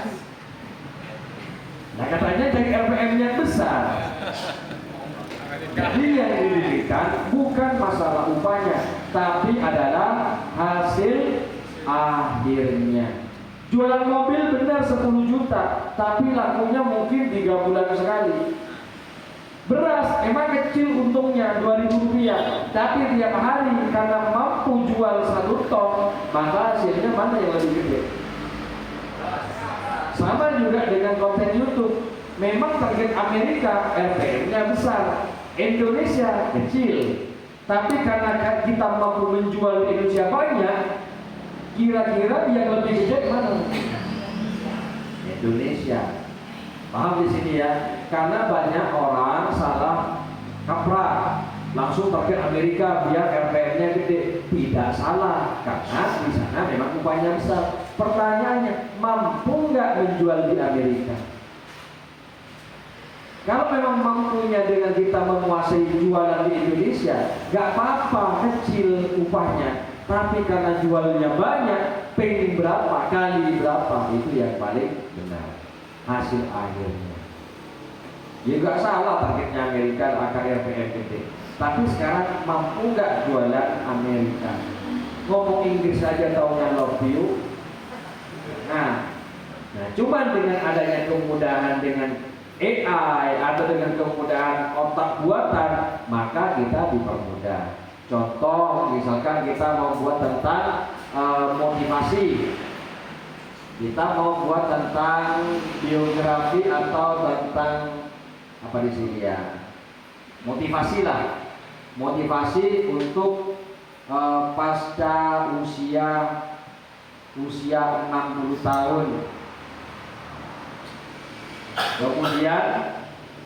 Nah katanya dari RPM-nya besar. Jadi yang diberikan bukan masalah upahnya, tapi adalah hasil akhirnya. Jualan mobil benar 10 juta, tapi lakunya mungkin 3 bulan sekali. Beras emang kecil untungnya 2.000 rupiah, tapi tiap hari karena mampu jual 1 ton, maka hasilnya mana yang lebih gede? Sama juga dengan konten YouTube. Memang target Amerika RPM-nya besar, Indonesia kecil. Tapi karena kita mampu menjual di Indonesia banyak, kira-kira yang lebih gede mana? Indonesia. Paham di sini ya? Karena banyak orang salah kaprah, langsung target Amerika biar RPM-nya gede. Tidak salah, karena di sana memang upahnya besar. Pertanyaannya, mampu nggak menjual di Amerika? Kalau memang mampunya dengan kita menguasai jualan di Indonesia, nggak apa-apa kecil upahnya. Tapi karena jualnya banyak, pengen berapa kali berapa, itu yang paling benar hasil akhirnya. Ya nggak salah targetnya Amerika akan RPM gede. Tapi sekarang mampu nggak jualan Amerika? Ngomong Inggris saja taunya love you. Nah, cuman dengan adanya kemudahan dengan AI atau dengan kemudahan otak buatan, maka kita dipermudah. Contoh, misalkan kita mau buat tentang motivasi, kita mau buat tentang biografi atau tentang apa di sini ya, motivasi lah, motivasi untuk pasca usia 60 tahun. Kemudian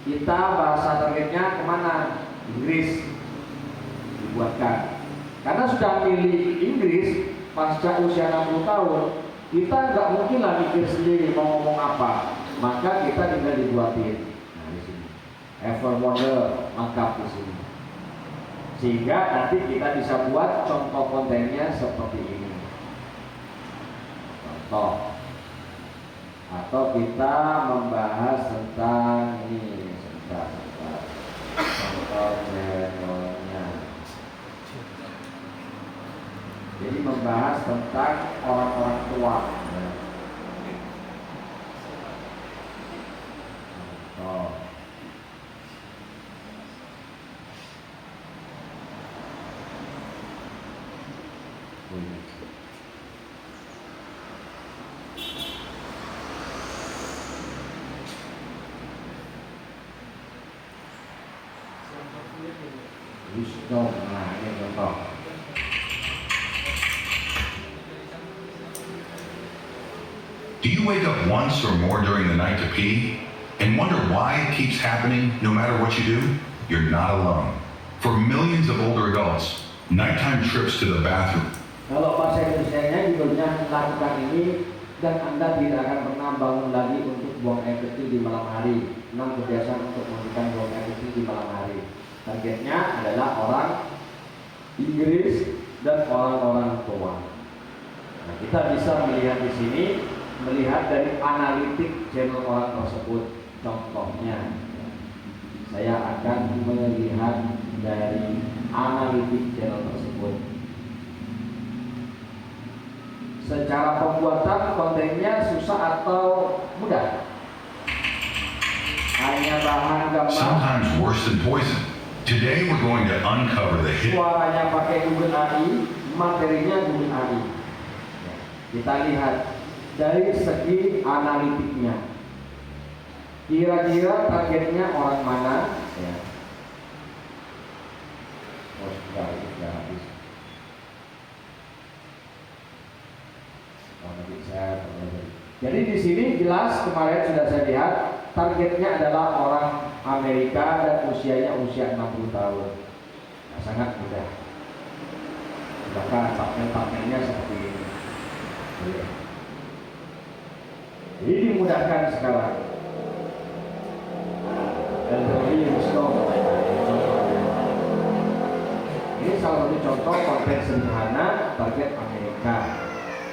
kita bahasa targetnya kemana? Inggris dibuatkan. Karena sudah pilih Inggris pasca usia 60 tahun, kita nggak mungkin lah mikir sendiri mau ngomong apa. Maka kita tinggal dibuatin. Nah di sini, ever model lengkap di sini. Sehingga nanti kita bisa buat contoh kontennya seperti ini. Contoh. Atau kita membahas tentang ini sebentar. Contoh channelnya. Jadi membahas tentang orang-orang tua. Wisdom, nah ini contoh. Do you wake up once or more during the night to pee and wonder why it keeps happening no matter what you do? You're not alone. For millions of older adults, nighttime trips to the bathroom. Kalau bahasa Indonesianya judulnya lakukan ini dan Anda tidak akan pernah bangun lagi untuk buang air kecil di malam hari. 6 kebiasaan untuk menghentikan buang air kecil di malam hari. Targetnya adalah orang Inggris dan orang-orang tua. Nah, kita bisa melihat di sini, melihat dari analitik channel orang tersebut. Contohnya, saya akan melihat dari analitik channel tersebut. Secara pembuatan kontennya susah atau mudah? Hanya bahan gambar. Sometimes worse than poison. Today we're going to uncover the hidden. Suaranya pakai Google AI, materinya Google AI. Kita lihat dari segi analitiknya. Kira-kira targetnya orang mana? Ya. Oh, sudah habis. Jadi di sini jelas kemarin sudah saya lihat targetnya adalah orang Amerika dan usianya usia 60 tahun. Nah, sangat mudah. Bahkan paten-patennya seperti ini. Jadi dimudahkan sekarang. Ini salah satu contoh konten sederhana target Amerika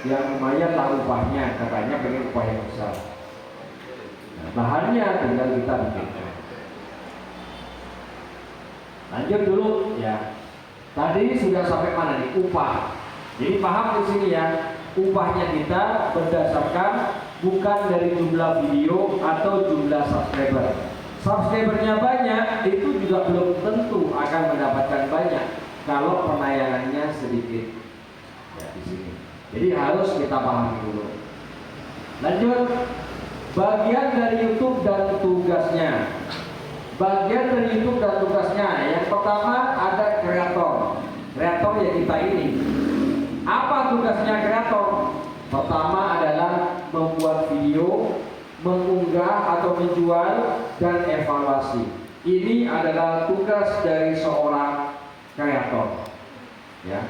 yang lumayan lah upahnya, katanya pengen upah yang besar. Nah, bahannya tinggal kita bikin. Lanjut dulu ya. Tadi sudah sampai mana nih? Upah. Jadi paham di sini ya. Upahnya kita berdasarkan bukan dari jumlah video atau jumlah subscriber. Subscribernya banyak itu juga belum tentu akan mendapatkan banyak kalau penayangannya sedikit. Ya di sini. Jadi harus kita pahami dulu. Lanjut. Bagian dari YouTube dan tugasnya. Bagian dari YouTube dan tugasnya. Yang pertama ada kreator. Kreator ya kita ini. Apa tugasnya kreator? Pertama adalah membuat video, mengunggah atau menjual, dan evaluasi. Ini adalah tugas dari seorang kreator. Ya.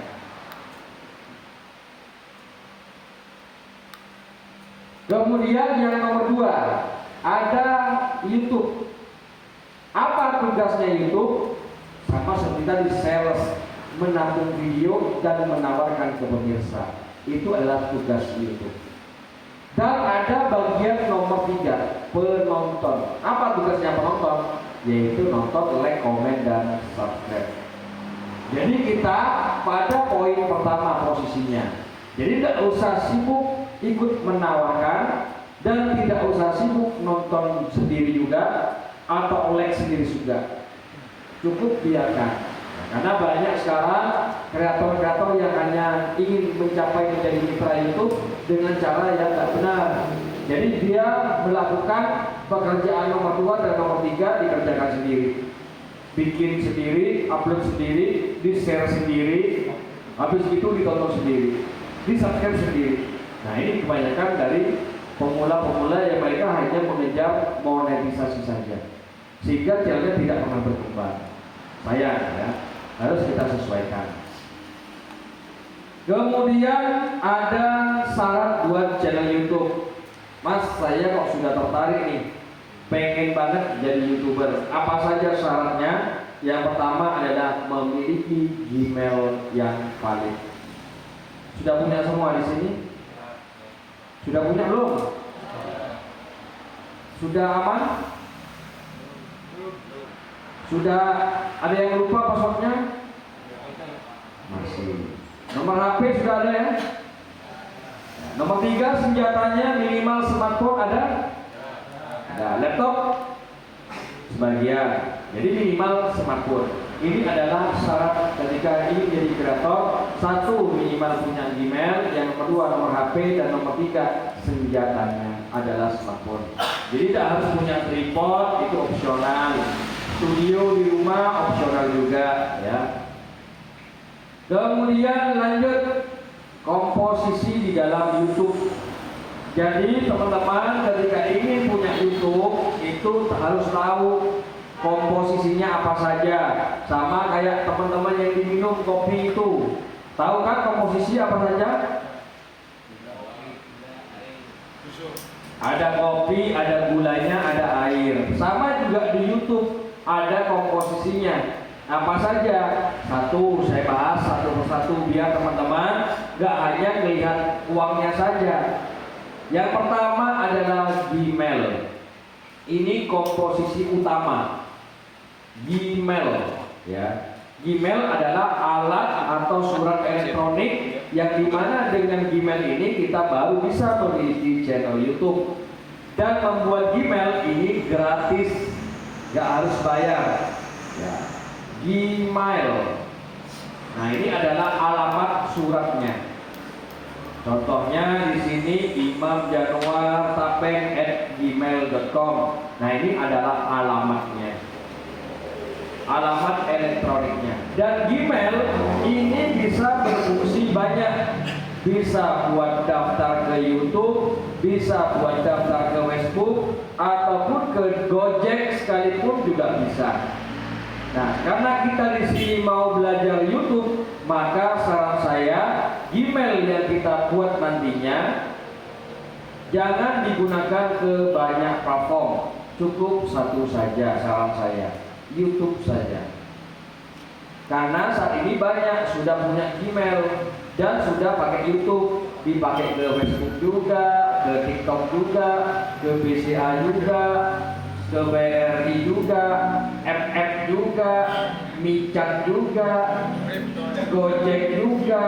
Kemudian yang nomor 2 ada YouTube. Apa tugasnya YouTube? Sama seperti tadi sales, menampung video dan menawarkan ke pemirsa. Itu adalah tugas YouTube. Dan ada bagian nomor 3, penonton. Apa tugasnya penonton? Yaitu nonton, like, komen, dan subscribe. Jadi kita pada poin pertama posisinya. Jadi tidak usah sibuk ikut menawarkan dan tidak usah sibuk nonton sendiri juga atau like sendiri juga. Cukup biarkan. Karena banyak sekarang kreator-kreator yang hanya ingin mencapai menjadi mitra YouTube dengan cara yang tidak benar. Jadi dia melakukan pekerjaan nomor 2 dan nomor 3 dikerjakan sendiri. Bikin sendiri, upload sendiri, di-share sendiri, habis itu ditonton sendiri, di-subscribe sendiri. Nah ini kebanyakan dari pemula-pemula yang mereka hanya mengejar monetisasi saja, sehingga channelnya tidak pernah berkembang. Sayang ya, harus kita sesuaikan. Kemudian ada syarat buat channel YouTube. Mas, saya kok sudah tertarik nih, pengen banget jadi YouTuber. Apa saja syaratnya? Yang pertama adalah memiliki Gmail yang valid. Sudah punya semua di sini? Sudah punya belum? Sudah aman? Sudah ada yang lupa passwordnya? Masih. Nomor HP sudah ada ya? Nomor 3 senjatanya minimal smartphone ada? Ada. Laptop? Sebagian. Jadi minimal smartphone. Ini adalah syarat ketika ingin jadi kreator. Satu, minimal punya Gmail. Yang kedua, nomor HP. Dan nomor tiga, senjatanya adalah smartphone. Jadi tidak harus punya tripod, itu opsional. Studio di rumah opsional juga ya. Kemudian lanjut komposisi di dalam YouTube. Jadi teman-teman ketika ingin punya YouTube itu harus tahu komposisinya apa saja. Sama kayak teman-teman yang diminum kopi itu. Tahu kan komposisi apa saja? Ada kopi, ada gulanya, ada air. Sama juga di YouTube ada komposisinya. Apa saja? Satu, saya bahas satu persatu biar teman-teman gak hanya melihat uangnya saja. Yang pertama adalah Gmail. Ini komposisi utama. Gmail, ya. Gmail adalah alat atau surat elektronik yang dimana dengan Gmail ini kita baru bisa memiliki channel YouTube. Dan membuat Gmail ini gratis, gak harus bayar. Ya. Gmail. Nah ini adalah alamat suratnya. Contohnya di sini imamjanuartapeng@gmail.com. Nah ini adalah alamatnya, alamat elektroniknya. Dan Gmail ini bisa berfungsi banyak. Bisa buat daftar ke YouTube, bisa buat daftar ke Facebook, ataupun ke Gojek sekalipun juga bisa. Nah, karena kita di sini mau belajar YouTube, maka saran saya Gmail yang kita buat nantinya jangan digunakan ke banyak platform, cukup satu saja saran saya, YouTube saja. Karena saat ini banyak sudah punya Gmail dan sudah pakai YouTube, dipakai ke Facebook juga, ke TikTok juga, ke BCA juga, ke BRI juga, FF juga, Micat juga, Gojek juga,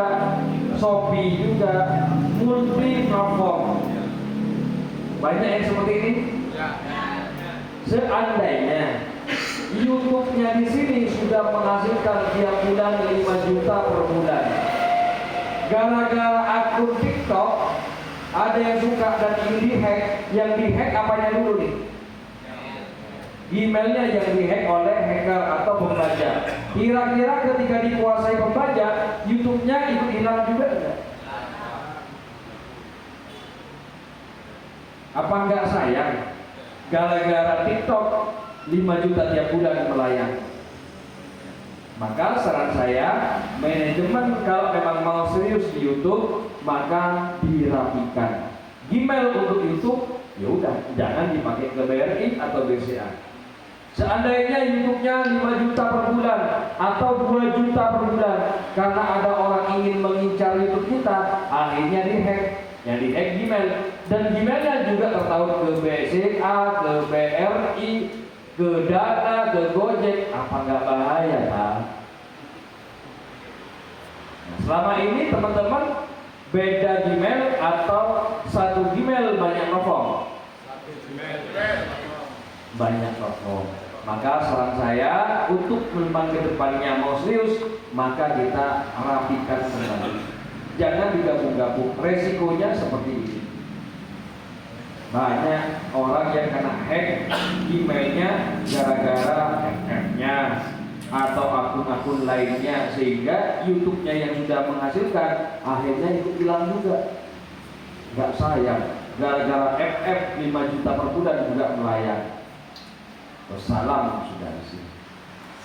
Shopee juga, multi platform. Banyak yang seperti ini. Seandainya YouTube-nya di sini sudah menghasilkan tiap bulan 5 juta per bulan. Gara-gara akun TikTok ada yang suka dan ingin dihack, yang dihack apanya dulu nih? Emailnya yang dihack oleh hacker atau pembaca. Kira-kira ketika dikuasai pembaca, YouTube-nya ikut hilang juga enggak? Apa enggak sayang? Gara-gara TikTok 5 juta tiap bulan melayang. Maka saran saya, manajemen kalau memang mau serius di YouTube, maka dirapikan. Gmail untuk YouTube, ya udah, jangan dipakai ke BRI atau BCA. Seandainya YouTube-nya 5 juta per bulan atau 2 juta per bulan, karena ada orang ingin mengincar YouTube kita, akhirnya dihack. Yang dihack Gmail, dan Gmailnya juga tertaut ke BCA, ke BRI, ke Dana, ke Gojek. Apa nggak bahaya, Pak? Nah, selama ini teman-teman beda Gmail atau satu Gmail banyak platform? Banyak platform. Maka saran saya untuk memang ke depannya mau serius, maka kita rapikan kembali. Jangan digabung-gabung. Resikonya seperti ini. Banyak orang yang kena hack Gmailnya gara-gara FF-nya atau akun-akun lainnya, sehingga YouTube-nya yang sudah menghasilkan akhirnya ikut hilang juga. Gak sayang, gara-gara FF 5 juta per bulan juga melayang. Wassalam sudah di sini.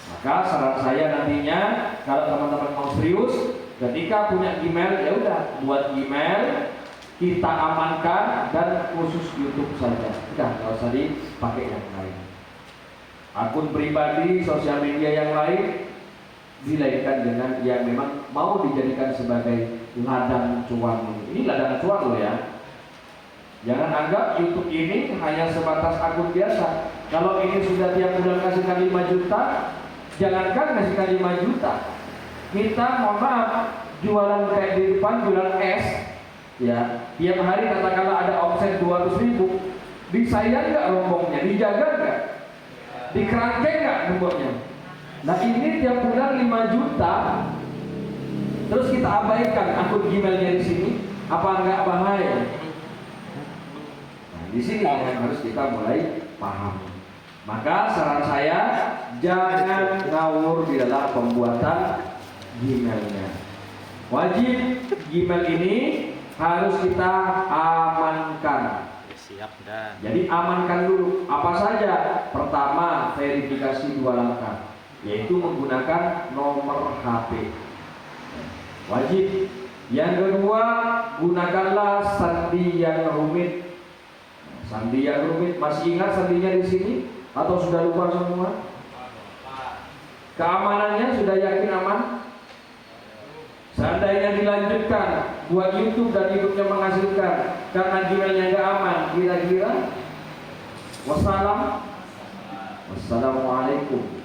Maka saran saya nantinya kalau teman-teman mau serius, ketika punya Gmail, ya udah buat Gmail, kita amankan dan khusus YouTube saja. Udah, nggak usah dipakai yang lain. Akun pribadi, sosial media yang lain dilainkan dengan yang memang mau dijadikan sebagai ladang cuan. Ini ladang cuan loh ya. Jangan anggap YouTube ini hanya sebatas akun biasa. Kalau ini sudah tiap bulan kasihkan 5 juta, jangankan kasihkan 5 juta. Kita mohon maaf, jualan kayak di depan, jualan es, ya, tiap hari katakanlah ada omset 200.000, disayang nggak rombongnya, dijaga nggak, dikerangkeng nggak rombongnya, Nah ini tiap bulan 5 juta, terus kita abaikan akun Gmailnya di sini, apa enggak bahaya? Nah, di sini yang harus kita mulai paham. Maka saran saya, jangan ngawur di dalam pembuatan Gmailnya. Wajib Gmail ini harus kita amankan. Siap dan. Jadi amankan dulu. Apa saja? Pertama, verifikasi 2 langkah, yaitu menggunakan nomor HP. Wajib. Yang kedua, gunakanlah sandi yang rumit. Sandi yang rumit, masih ingat sandinya di sini atau sudah lupa semua? Keamanannya sudah yakin aman? Seandainya dilanjutkan buat YouTube dan YouTube-nya menghasilkan karena Gmailnya nggak aman, kira-kira wassalamualaikum.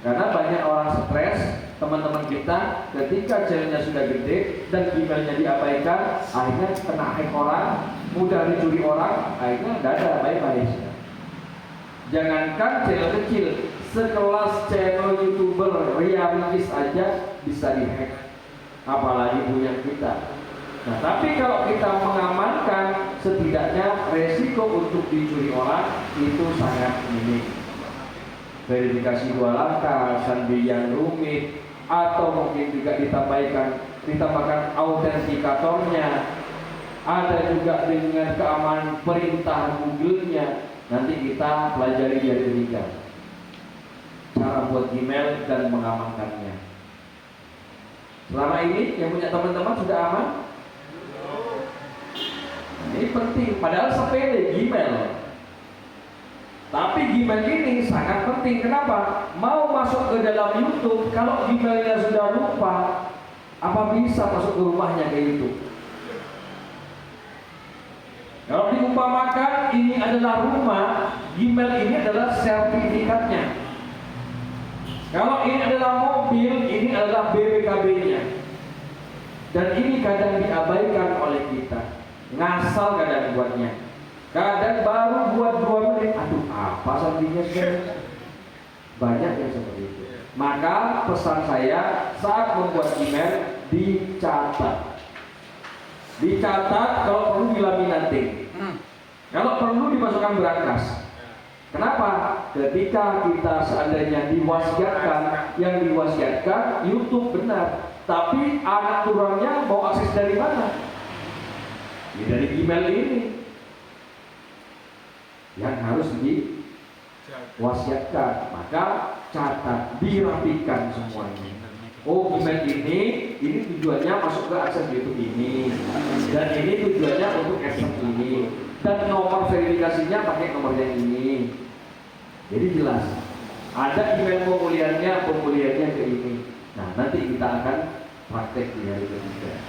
Karena banyak orang stres, teman-teman kita ketika channelnya sudah gede dan Gmailnya diabaikan, akhirnya kena hack orang, mudah dicuri orang, akhirnya dadah bye-bye. Jangankan channel kecil, sekelas channel YouTuber Ria Mikis aja bisa dihack, apalagi punya kita. Nah, tapi kalau kita mengamankan, setidaknya resiko untuk dicuri orang itu sangat minim. Verifikasi 2 langkah, sandi yang rumit, atau mungkin juga ditambahkan autentikatornya. Ada juga dengan keamanan perintah Google-nya. Nanti kita pelajari yang ketiga, cara buat Gmail dan mengamankannya. Selama ini yang punya teman-teman sudah aman? Ini penting, padahal sepele Gmail. Tapi Gmail ini sangat penting. Kenapa? Mau masuk ke dalam YouTube, kalau Gmailnya sudah lupa, apa bisa masuk ke rumahnya ke YouTube? Kalau diumpamakan ini adalah rumah, Gmail ini adalah sertifikatnya. Kalau ini adalah mobil, ini adalah BPKB-nya. Dan ini kadang diabaikan oleh kita. Ngasal kadang buatnya. Kadang baru buat 2 menit, aduh apa sandinya sebenarnya. Banyak yang seperti itu. Maka pesan saya saat membuat Gmail, dicatat. Dicatat, kalau perlu dilaminating, kalau perlu dimasukkan berangkas. Kenapa? Ketika kita seandainya diwasiatkan, yang diwasiatkan YouTube benar, tapi anak turunnya mau akses dari mana? Ya dari Gmail ini yang harus diwasiatkan. Maka catat, dirapikan semuanya. Oh, Gmail ini tujuannya masuk ke akses YouTube ini, dan ini tujuannya untuk akses ini, dan nomor verifikasinya pakai nomor yang ini. Jadi jelas. Ada email pemulihannya ke ini. Nah, nanti kita akan praktek di hari ketiga.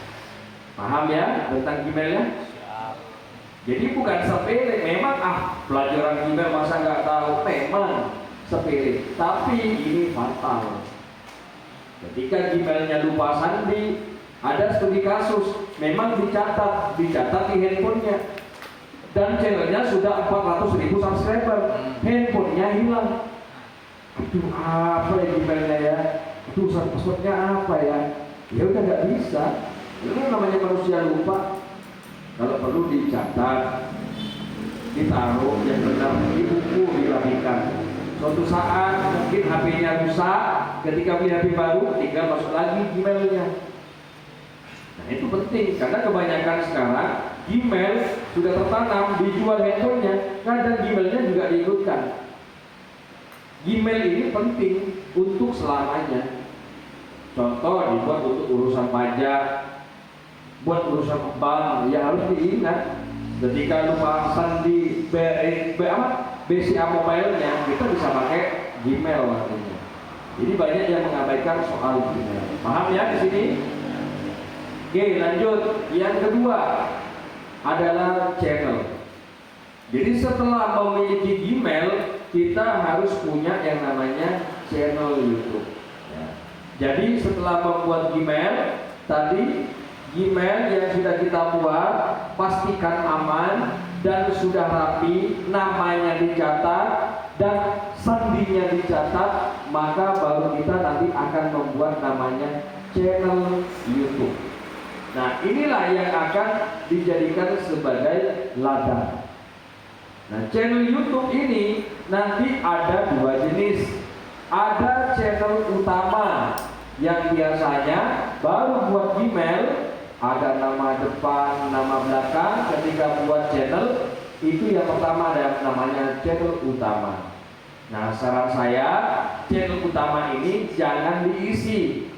Paham ya tentang Gmailnya? Jadi bukan sepele. Memang pelajaran Gmail masa nggak tahu? Memang sepele. Tapi ini fatal. Ketika Gmailnya lupa sandi, ada studi kasus, memang dicatat di handphonenya, dan channelnya sudah 400.000 subscriber, handphonenya hilang. Aduh apa ya Gmailnya ya? Aduh passwordnya apa ya? Ya udah nggak bisa. Itu namanya manusia lupa. Kalau perlu dicatat, ditaruh yang benar di buku, dirapikan. Suatu saat mungkin HP-nya rusak, ketika beli HP baru tinggal masuk lagi Gmailnya. Nah itu penting, karena kebanyakan sekarang Gmail sudah tertanam, dijual handphonenya, kadang Gmailnya juga diikutkan. Gmail ini penting untuk selamanya. Contoh dibuat untuk urusan pajak, buat urusan bank, ya harus diingat. Ketika lupa sandi BCA mobile-nya, kita bisa pakai Gmail artinya. Jadi banyak yang mengabaikan soal Gmail. Paham ya di sini? Oke, lanjut. Yang kedua adalah channel. Jadi setelah memiliki Gmail, kita harus punya yang namanya channel YouTube. Ya. Jadi setelah membuat Gmail, tadi Gmail yang sudah kita buat pastikan aman dan sudah rapi, namanya dicatat, dan sandinya dicatat, maka baru kita nanti akan membuat namanya channel YouTube. Nah, inilah yang akan dijadikan sebagai ladang. Nah, channel YouTube ini nanti ada dua jenis. Ada channel utama yang biasanya baru buat Gmail, ada nama depan, nama belakang. Ketika buat channel, itu yang pertama ada namanya channel utama. Nah, saran saya, channel utama ini jangan diisi.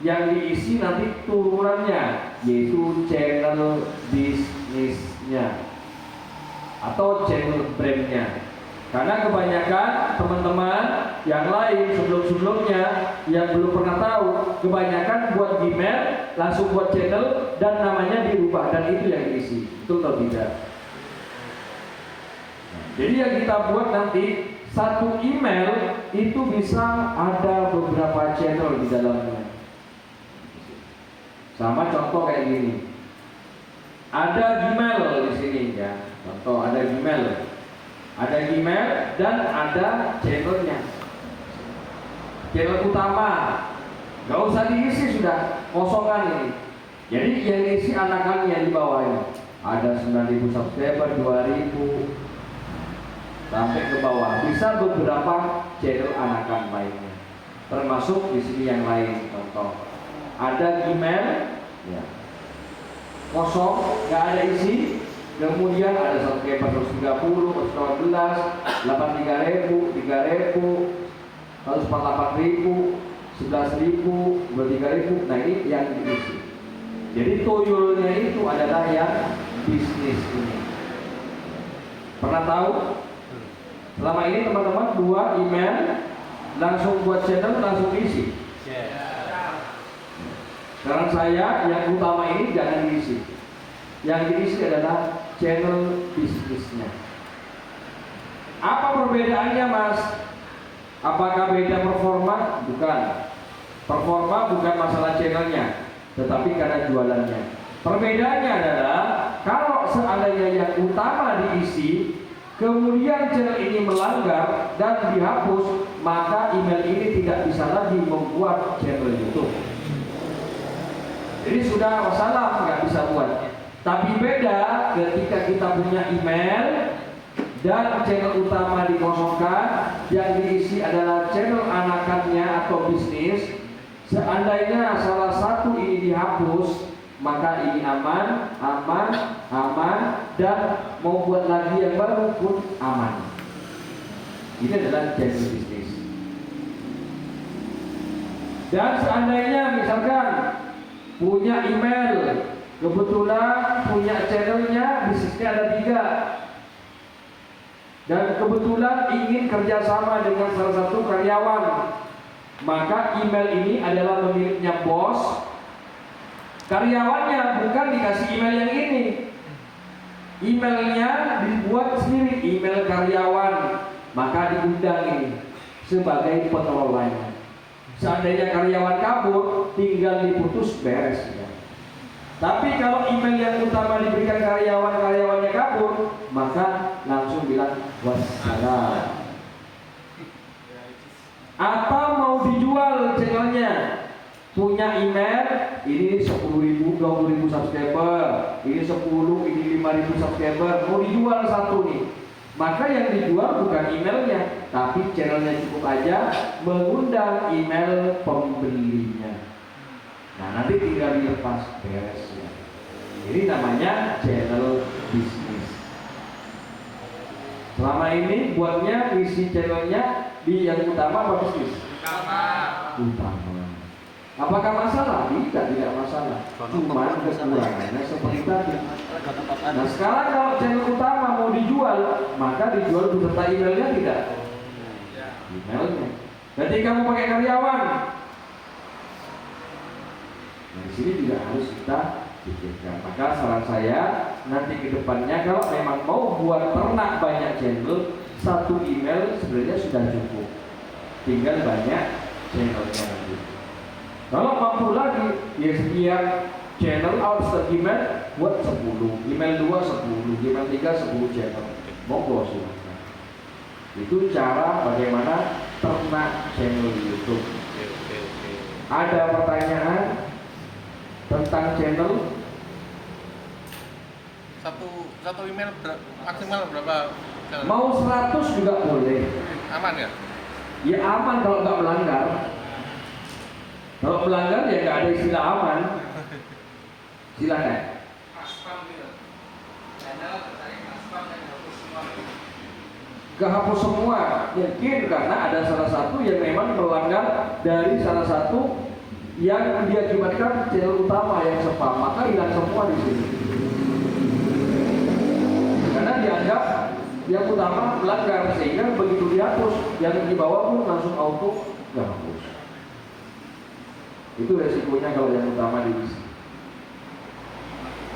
Yang diisi nanti turunannya, yaitu channel bisnisnya atau channel brandnya. Karena kebanyakan teman-teman yang lain sebelum-sebelumnya yang belum pernah tahu, kebanyakan buat Gmail langsung buat channel dan namanya dirubah, dan itu yang diisi. Betul atau tidak? Jadi yang kita buat nanti, satu email itu bisa ada beberapa channel di dalamnya. Sama contoh kayak gini. Ada Gmail di sini ya. Contoh ada Gmail. Ada Gmail dan ada channelnya. Channel utama. Gak usah diisi, sudah kosongan ini. Jadi yang diisi anakannya di bawahnya. Ada 9.000 subscriber, 2.000 sampai ke bawah. Bisa beberapa channel anakan lainnya. Termasuk di sini yang lain. Contoh ada Gmail, ya, kosong, nggak ada isi. Kemudian ada subscriber 130, 112, 83.000, 3.000, 148.000, 11.000, 23.000. Nah, ini yang diisi. Jadi tuyulnya itu adalah yang bisnis ini. Pernah tahu? Selama ini teman-teman dua email langsung buat channel, langsung diisi. Sekarang saya yang utama ini jangan diisi. Yang diisi adalah channel bisnisnya. Apa perbedaannya, Mas? Apakah beda performa? Bukan. Performa bukan masalah channelnya, tetapi karena jualannya. Perbedaannya adalah kalau seandainya yang utama diisi, kemudian channel ini melanggar dan dihapus, maka email ini tidak bisa lagi membuat channel YouTube. Jadi sudah wassalam, nggak bisa buat. Tapi beda ketika kita punya email dan channel utama dikosongkan, yang diisi adalah channel anakannya atau bisnis. Seandainya salah satu ini dihapus, maka ini aman, dan mau buat lagi yang baru pun aman. Ini adalah channel bisnis. Dan seandainya misalkan punya email, kebetulan punya channelnya, bisnisnya ada 3, dan kebetulan ingin kerjasama dengan salah satu karyawan, maka email ini adalah miliknya bos. Karyawannya bukan dikasih email yang ini, emailnya dibuat sendiri, email karyawan, maka diundang ini sebagai pengelolanya. Seandainya karyawan kabur, tinggal diputus, beres ya. Tapi kalau email yang utama diberikan karyawan, karyawannya kabur, maka langsung bilang wassalam. Atau mau dijual channelnya, punya email, ini 10.000, 20.000 subscriber, ini 10, ini 5.000 subscriber, mau dijual satu nih. Maka yang dijual bukan emailnya, tapi channelnya cukup aja mengundang email pembelinya. Nah, nanti tinggal dilepas, beres ya. Ini namanya channel bisnis. Selama ini buatnya isi channelnya di yang utama apa bisnis? Utama. Apakah masalah? Tidak masalah. Cuma kekurangannya seperti tadi. Nah, sekarang kalau channel utama mau dijual, maka dijual beserta emailnya tidak? Emailnya. Ketika mau pakai karyawan, nah, di sini juga harus kita pikirkan. Maka saran saya nanti ke depannya kalau memang mau buat ternak banyak channel, satu email sebenarnya sudah cukup. Tinggal banyak channelnya lagi. Kalau mampu lagi, ya setiap channel out email buat 10, email 2 10, email 3 10 channel. Monggo silahkan. Itu cara bagaimana ternak channel YouTube. Oke. Ada pertanyaan tentang channel? Satu email maksimal berapa? Mau 100 juga boleh. Aman ya? Ya aman kalau nggak melanggar. Kalau melanggar ya nggak ada istilah aman. Silakan. Kehapus semua mungkin karena ada salah satu yang memang melanggar dari salah satu yang diakibatkan channel utama yang spam, maka hilang semua di sini. Karena dianggap yang utama melanggar sehingga begitu dihapus yang di bawah pun langsung auto dihapus. Itu resikonya kalau yang utama diisi.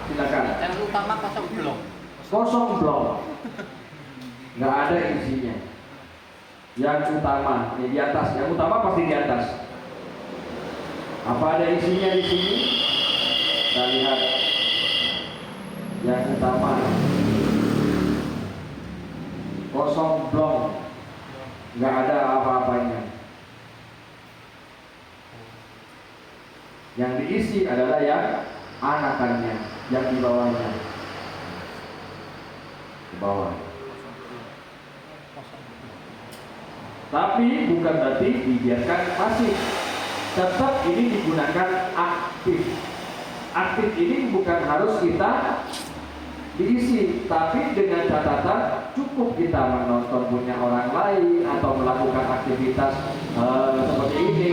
Silakan. Yang utama kosong blok. Kosong blok. Nggak ada isinya. Yang utama di atas, yang utama pasti di atas. Apa ada isinya di sini? Kita lihat. Yang utama kosong blok, nggak ada apa-apanya. Yang diisi adalah yang anakannya, yang di bawahnya, di bawah. Tapi bukan berarti dibiarkan pasif. Tetap ini digunakan aktif. Aktif ini bukan harus kita diisi, tapi dengan catatan cukup kita menonton punya orang lain atau melakukan aktivitas seperti ini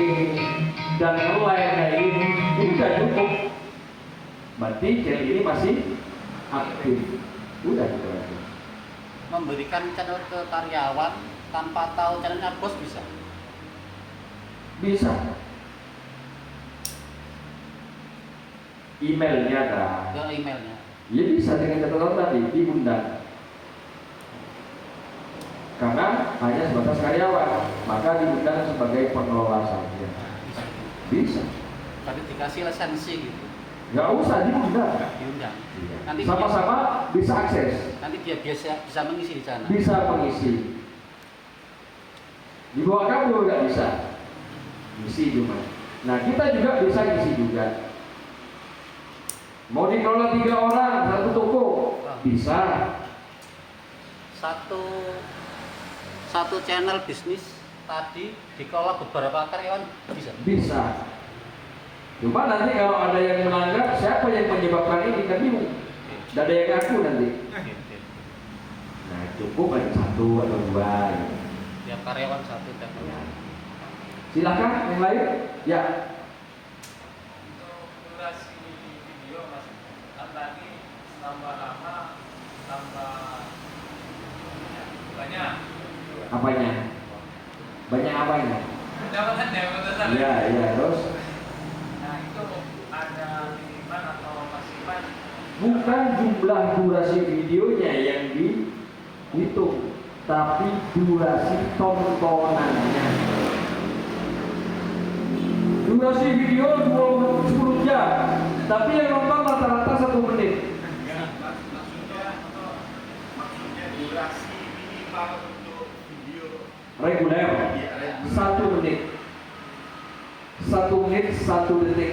dan nge-like kayak ini sudah cukup. Berarti channel ini masih aktif. Udah gitu aja. Memberikan channel ke karyawan tanpa tahu channelnya bos bisa? Bisa. Emailnya kan? Ke emailnya. Ya bisa dengan catatan tadi diundang. Karena hanya sebatas karyawan, maka diundang sebagai pengelola saja. Bisa. Tapi dikasih lisensi gitu. Nggak usah diundang. Diundang. Iya. Nanti Sama-sama bisa akses. Nanti dia bisa mengisi di sana. Bisa mengisi. Di bawah kamu nggak bisa. Ngisi cuma. Nah kita juga bisa ngisi juga. Mau dikelola 3 orang satu toko bisa. Satu channel bisnis tadi dikelola beberapa karyawan bisa. Bisa. Cuma nanti kalau ada yang melanggar, siapa yang menyebabkan ini kan bingung. Tidak ada yang ngaku nanti. Nah cukup ada 1 atau 2. Gitu. Tiap karyawan satu channel. Ya. Silakan yang lain. Ya. Durasi video mas, tadi tambah lama tambah banyak. Apanya? Banyak apanya? Pendapatan ya batasan. Iya terus. Nah itu ada minimal atau maksimal? Bukan jumlah durasi videonya yang dihitung, tapi durasi tontonannya. Durasi video 10 jam, tapi yang nonton rata-rata 1 menit. Maksudnya durasi minimal untuk video Reguler 1 menit. 1 menit 1 detik.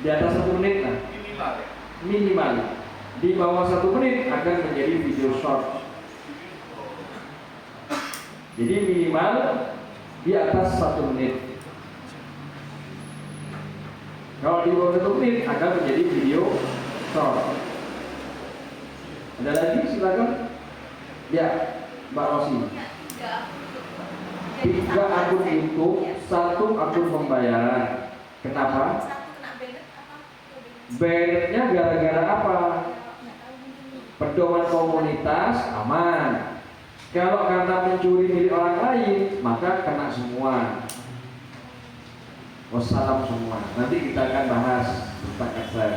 Di atas 1 menit lah. minimal ya? Minimal. Di bawah 1 menit akan menjadi video short. Jadi minimal di atas 1 menit. Kalau di bawah 1 menit akan menjadi video short. Ada lagi silakan. Ya, Mbak Rosi. 3 akun YouTube, 1 akun pembayaran. Kenapa? Bannetnya gara-gara apa? Pedoman komunitas aman. Kalau karena mencuri milik orang lain, maka kena semua. Wassalam semua. Nanti kita akan bahas tentang kasar.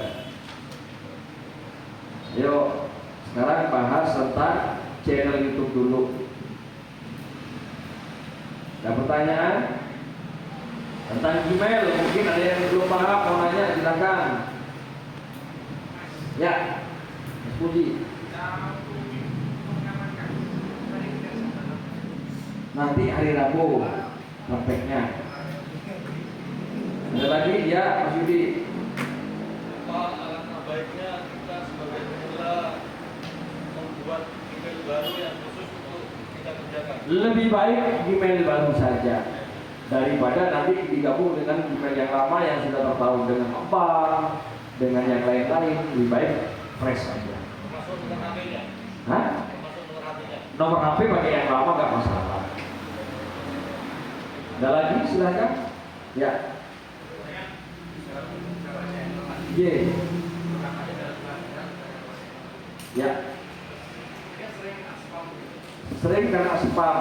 Yuk, sekarang bahas tentang channel YouTube dulu. Ada pertanyaan tentang Gmail? Mungkin ada yang belum paham, mau nanya silakan. Ya, Mas Budi. nanti hari Rabu prakteknya. Ada lagi ya Mas Yudi? Pak, alangkah baiknya kita sebagai pemula membuat email baru yang khusus untuk kita kerjakan. Lebih baik email baru saja daripada nanti digabung dengan email yang lama yang sudah tertahu dengan bank, dengan yang lain-lain. Lebih baik fresh saja. Masuk dengan HP-nya. Hah? Masuk dengan HP-nya. Nomor HP pakai yang lama nggak masalah. Ada lagi silakan. Ya. Y. Ya. Sering kena spam.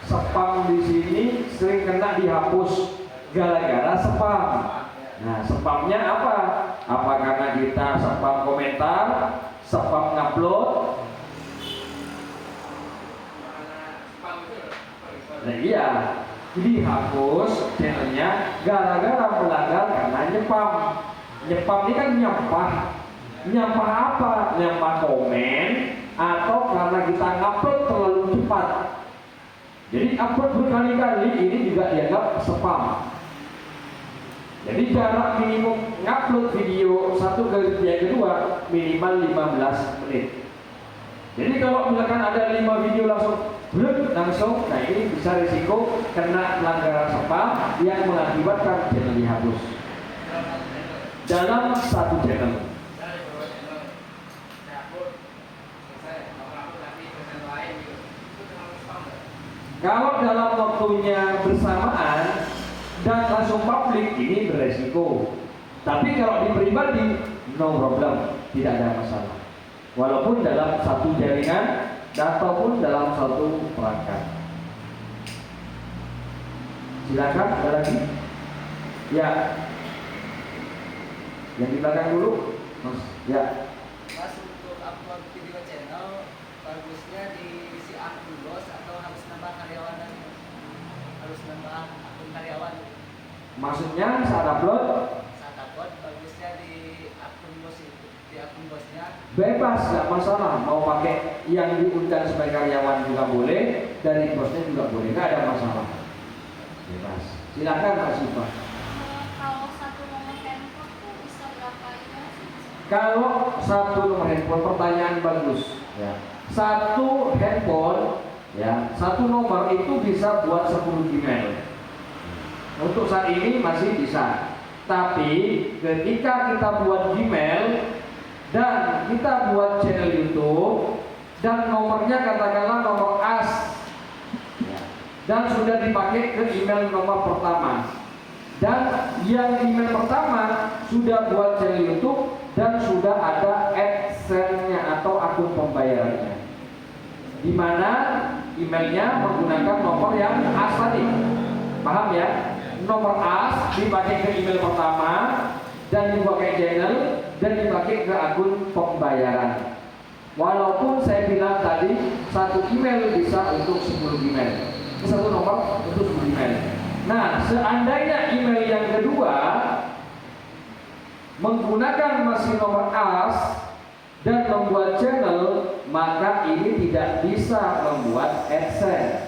Spam di sini sering kena dihapus gara-gara spam. Nah, spamnya apa? Apa karena kita spam komentar, spam ngupload? Nah iya, dihapus channelnya gara-gara melanggar karena nyepam. Nyepam ini kan nyampah. Nyampah apa? Nyampah komen atau karena kita ngupload terlalu cepat. Jadi upload berkali-kali ini juga dianggap spam. Jadi jarak minimum ngupload video satu ke yang kedua minimal 15 menit. Jadi kalau misalkan ada 5 video langsung, nah ini bisa risiko kena pelanggaran spam yang mengakibatkan channel dihapus dalam satu channel. Kalau dalam waktunya bersamaan dan langsung publik ini beresiko. Tapi kalau di pribadi no problem, tidak ada masalah. Walaupun dalam satu jaringan ataupun dalam satu perangkat. Silakan ada lagi. Ya. Yang di belakang dulu, Mas. Ya. Mas, untuk upload video channel bagusnya diisi akun bos atau harus nambah karyawan dan harus nambah akun karyawan? Maksudnya saat upload bagusnya di akun bos itu, di akun bosnya. Bebas, nggak masalah. Mau pakai yang diundang sebagai karyawan juga boleh, dari bosnya juga boleh, nggak ada masalah. Bebas. Silakan Pak Siva. Kalau satu nomor handphone tuh bisa berapa ya? Kalau satu nomor handphone, pertanyaan bagus. Ya. Satu handphone, ya, satu nomor itu bisa buat 10 Gmail. Untuk saat ini masih bisa. Tapi ketika kita buat Gmail dan kita buat channel YouTube dan nomornya katakanlah nomor AS, ya, dan sudah dipakai ke email nomor pertama, dan yang email pertama sudah buat channel YouTube dan sudah ada AdSense-nya atau akun pembayarannya, di mana emailnya menggunakan nomor yang AS tadi. Paham ya? Nomor AS dipakai ke email pertama dan dipakai channel dan dipakai ke akun pembayaran. Walaupun saya bilang tadi satu email bisa untuk 10 email, satu nomor untuk 10 email. Nah, seandainya email yang kedua menggunakan masih nomor AS dan membuat channel, maka ini tidak bisa membuat AdSense.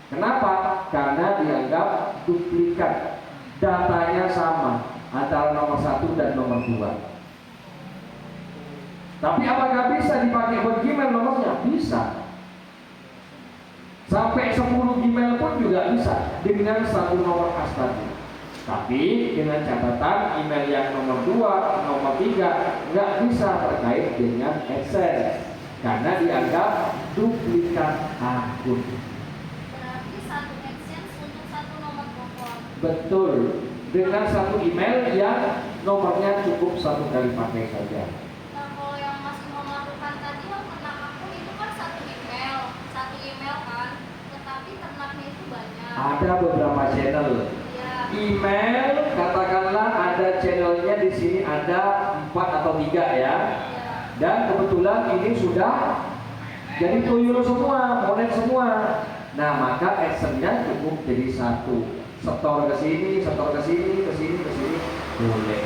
Kenapa? Karena dianggap duplikat. Datanya sama antara nomor 1 dan nomor 2. Tapi apakah bisa dipakai buat Gmail nomornya? Bisa. Sampai 10 Gmail pun juga bisa dengan satu nomor AS tadi. Tapi dengan catatan email yang nomor 2, nomor 3 nggak bisa terkait dengan AdSense karena dianggap duplikat akun. Betul, dengan satu email yang nomornya cukup satu kali pakai saja. Nah, kalau yang masih mau melakukan tadi yang ternak akun itu kan satu email kan, tetapi ternaknya itu banyak. Ada beberapa channel. Ya. Email katakanlah ada channelnya di sini ada 4 atau 3 ya. Dan kebetulan ini sudah jadi tuyul semua, monet semua. Nah, maka AdSense-nya cukup jadi satu. Setor ke sini, setor ke sini, ke sini, ke sini, boleh.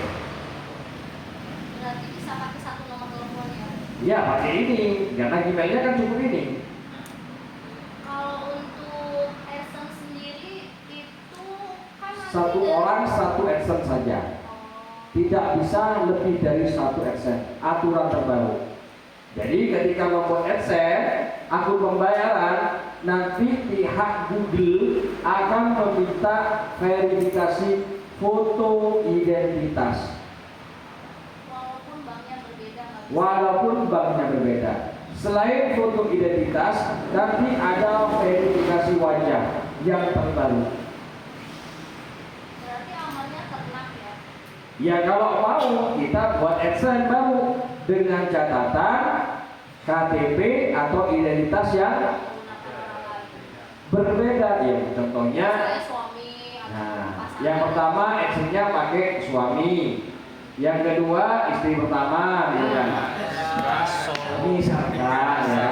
Berarti bisa pakai satu nomor telepon ya? Ya, pakai ini, karena emailnya kan cukup ini. Kalau untuk satu orang satu AdSense saja. Tidak bisa lebih dari satu AdSense. Aturan terbaru. Jadi ketika membuat AdSense, akun pembayaran, nanti pihak Google akan meminta verifikasi foto identitas. Walaupun banknya berbeda. Selain foto identitas, nanti ada verifikasi wajah yang terbaru. Berarti amalnya ternak ya? Ya kalau mau kita buat AdSense baru dengan catatan KTP atau identitas yang berbeda. Ya contohnya, nah yang pertama AdSense-nya pakai suami, yang kedua istri pertama, gitu kan? Misalkan ya,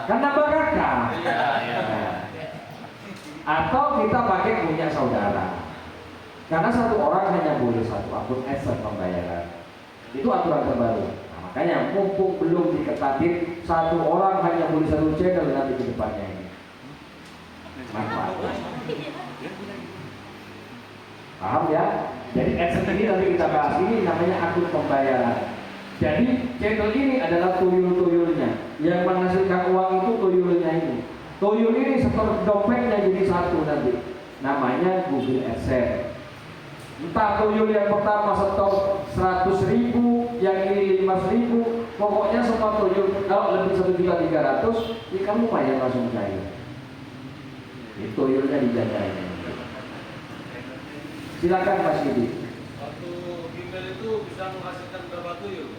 kan nambah kakak. Nah, atau kita pakai punya saudara. Karena satu orang hanya boleh satu akun AdSense pembayaran. Itu aturan terbaru. Nah, makanya mumpung belum diketatin, satu orang hanya boleh satu channel nanti ke depannya ini. Manfaat. Paham ya? Jadi AdSense ini nanti kita bahas, ini namanya akun pembayaran. Jadi channel ini adalah tuyul-tuyulnya. Yang menghasilkan uang itu tuyulnya ini. Tuyul ini seperti dompetnya jadi satu nanti. Namanya Google AdSense. Entah tuyul yang pertama setor 100.000, yang ini 5.000, pokoknya semua tuyul kalau lebih 1.300.000, ya kamu lumayan langsung cair. Ini tuyulnya dijagain. Silakan Mas Yudi. Satu email itu bisa menghasilkan berapa tuyul?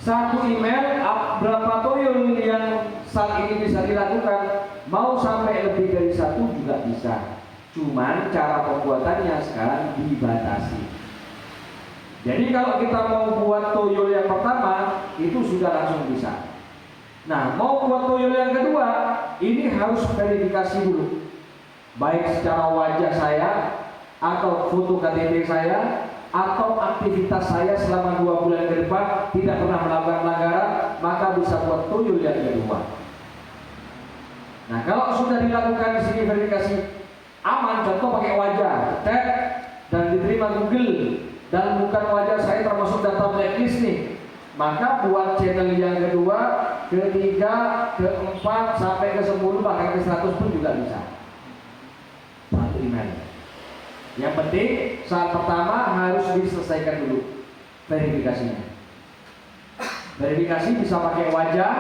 Satu email berapa tuyul yang saat ini bisa dilakukan? Mau sampai lebih dari satu juga bisa. Cuman cara pembuatannya sekarang dibatasi. Jadi kalau kita mau buat tuyul yang pertama, itu sudah langsung bisa. Nah, mau buat tuyul yang kedua, ini harus verifikasi dulu. Baik secara wajah saya, atau foto KTP saya, atau aktivitas saya selama 2 bulan ke depan tidak pernah melakukan pelanggaran, maka bisa buat tuyul yang kedua. Nah, kalau sudah dilakukan di sini verifikasi aman, contoh pakai wajah, tag dan diterima Google, dan bukan wajah saya termasuk data blacklist nih, maka buat channel yang kedua, ketiga, keempat sampai ke 10 bahkan ke 100 pun juga bisa. Satu email. Yang penting saat pertama harus diselesaikan dulu verifikasinya. Verifikasi bisa pakai wajah,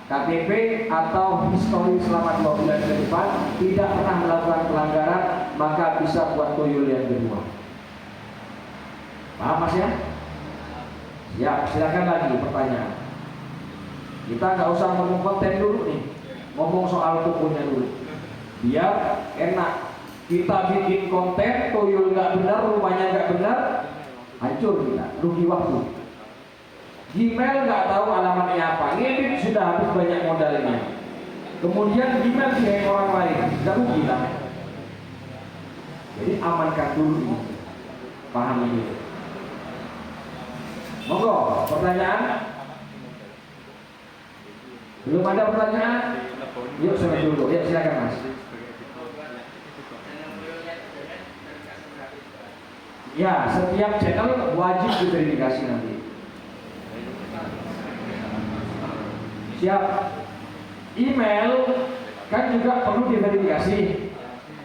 KTP, atau histori selama 2 bulan ke depan tidak pernah melakukan pelanggaran, maka bisa buat tuyul yang kedua. Paham Mas ya? Ya, silakan lagi pertanyaan. Kita nggak usah ngomong konten dulu nih, ngomong soal tokonya dulu, biar enak. Kita bikin konten, tuyul nggak benar, rumahnya nggak benar, hancur kita, rugi waktu. Gmail nggak tahu alamatnya apa, ngedit sudah habis banyak modalnya. Kemudian Gmail dihack orang lain, sudah rugi lah. Jadi amankan dulu, paham ini. Monggo, pertanyaan? Belum ada pertanyaan? Yuk sampai dulu, ya silakan Mas. Ya, setiap channel wajib diverifikasi nanti. Siap. Email kan juga perlu diverifikasi.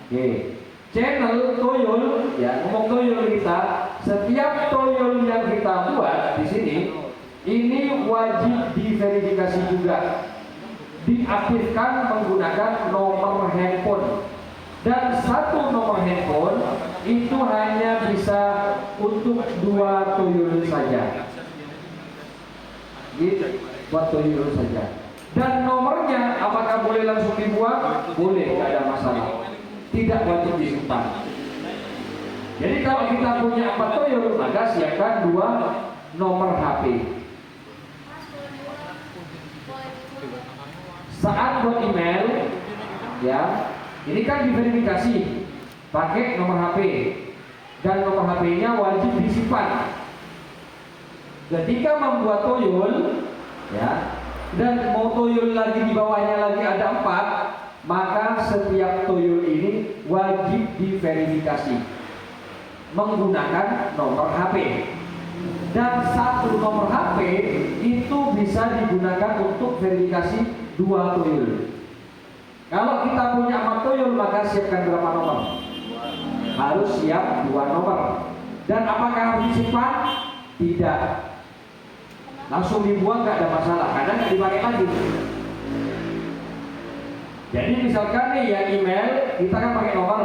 Oke. Channel tuyul, ya ngomong tuyul kita, setiap tuyul yang kita buat di sini, ini wajib diverifikasi juga. Diaktifkan menggunakan nomor handphone. Dan satu nomor handphone itu hanya bisa untuk 2 tuyul saja. Gitu, buat tuyul saja. Dan nomornya apakah boleh langsung dibuat? Boleh, tidak ada masalah. Tidak wajib disimpan. Jadi kalau kita punya 4 tuyul, maka siapkan 2 nomor HP. Saat buat email, ya. Ini kan diverifikasi pakai nomor HP, dan nomor HP-nya wajib disimpan. Ketika membuat tuyul, ya, dan mau tuyul lagi di bawahnya lagi ada 4, maka setiap tuyul ini wajib diverifikasi. menggunakan nomor HP. Dan satu nomor HP itu bisa digunakan untuk verifikasi 2 tuyul. Kalau kita punya 4 tuyul, maka siapkan berapa nomor? Harus siap 2 nomor. Dan apakah harus disimpan? Tidak. Langsung dibuang, nggak ada masalah, karena nggak dipakai lagi. Jadi misalkan nih ya email, kita kan pakai nomor.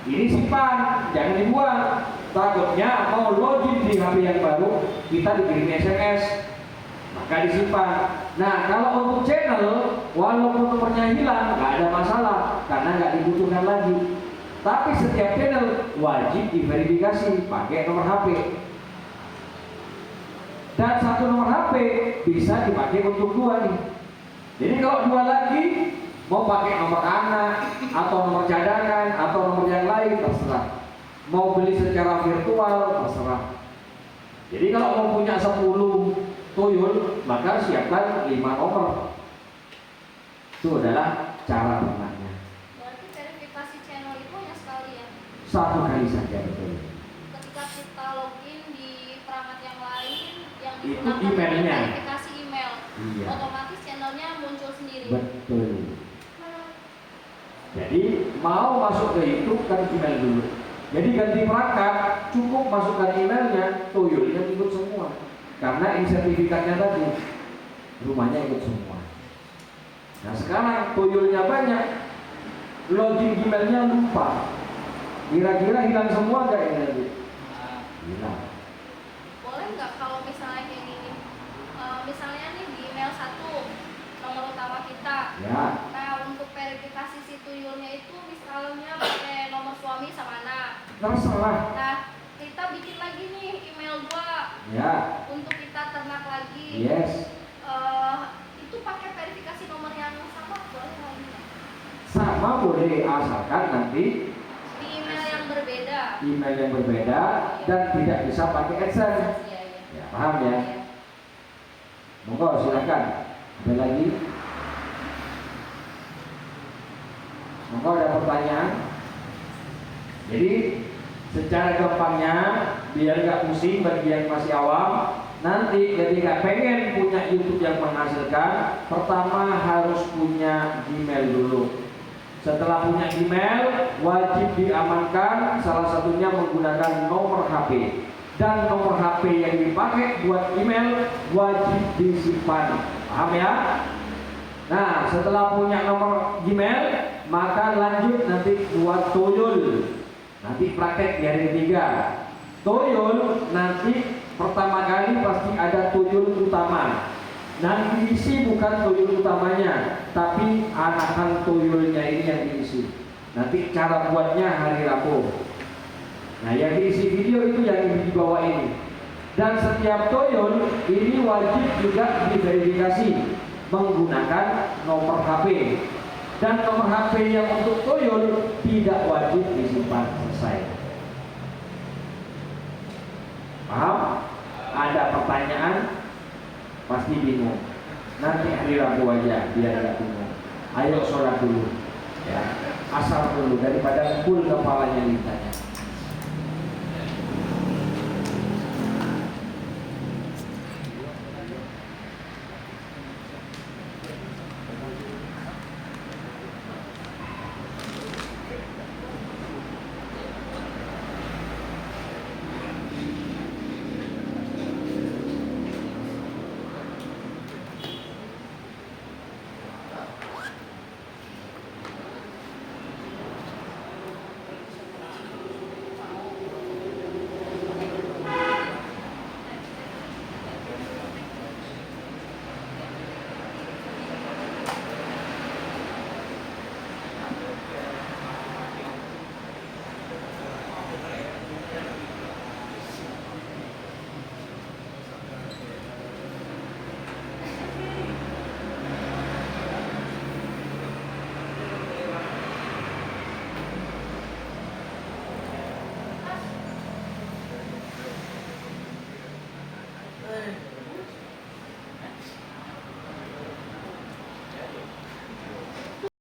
Ini simpan, jangan dibuang. Takutnya mau login di HP yang baru, kita dikirim SMS, maka disimpan. Nah, kalau untuk channel, walaupun nomornya hilang, nggak ada masalah, karena nggak dibutuhkan lagi. Tapi setiap channel wajib diverifikasi pakai nomor HP. Dan satu nomor HP bisa dipakai untuk 2 nih. Jadi kalau 2 lagi, mau pakai nomor anak, atau nomor cadangan, atau nomor yang lain, terserah. Mau beli secara virtual, terserah. Jadi kalau mau punya 10 tuyul, maka siapkan 5 nomor. Itu adalah cara pernahnya. Berarti verifikasi channel itu hanya sekali ya? 1 kali saja, betul. Ketika kita login di perangkat yang lain yang Itu digunakan emailnya. verifikasi email, Iya. otomatis channelnya muncul sendiri. Betul. Jadi mau masuk ke itu kan email dulu. Jadi ganti perangkat, cukup masukkan emailnya, tuyulnya ikut semua. Karena ini sertifikatnya tadi, rumahnya ikut semua. Nah sekarang tuyulnya banyak, login emailnya lupa. Kira-kira hilang semua nggak ini nanti? Hilang. Boleh nggak kalau misalnya kayak gini, misalnya nih di email 1 nomor utama kita, Ya. nah untuk verifikasi si tuyulnya itu misalnya pakai nomor suami sama anak. Terserah. Nah kita bikin lagi nih email 2 Ya. untuk kita ternak lagi. Yes. Itu pakai verifikasi nomor yang sama boleh nggak ini? Sama boleh, asalkan nanti Di email yang berbeda. email yang berbeda dan tidak bisa pakai AdSense. Ya, paham ya? Monggo silakan. Ada lagi? Monggo ada pertanyaan? Jadi secara gampangnya biar nggak pusing bagi yang masih awam, nanti ketika pengen punya YouTube yang menghasilkan, pertama harus punya Gmail dulu. Setelah punya email, wajib diamankan, salah satunya menggunakan nomor HP. Dan nomor HP yang dipakai buat email wajib disimpan. Paham ya? Nah, setelah punya nomor Gmail, maka lanjut nanti buat tuyul. Nanti praktek di hari ketiga. Tuyul nanti pertama kali pasti ada tuyul utama. Nah, diisi bukan tuyul utamanya, tapi anakan tuyulnya ini yang diisi. Nanti cara buatnya hari Rabu. Nah, yang diisi video itu yang di bawah ini. Dan setiap tuyul ini wajib juga diverifikasi menggunakan nomor HP. Dan nomor HP yang untuk tuyul tidak wajib disimpan. Selesai. Paham? Ada pertanyaan? Pasti bingung. Nanti hari Rabu aja biar gak bingung. Ayo sholat dulu, ya. Asal dulu daripada full kepalanya ditanya.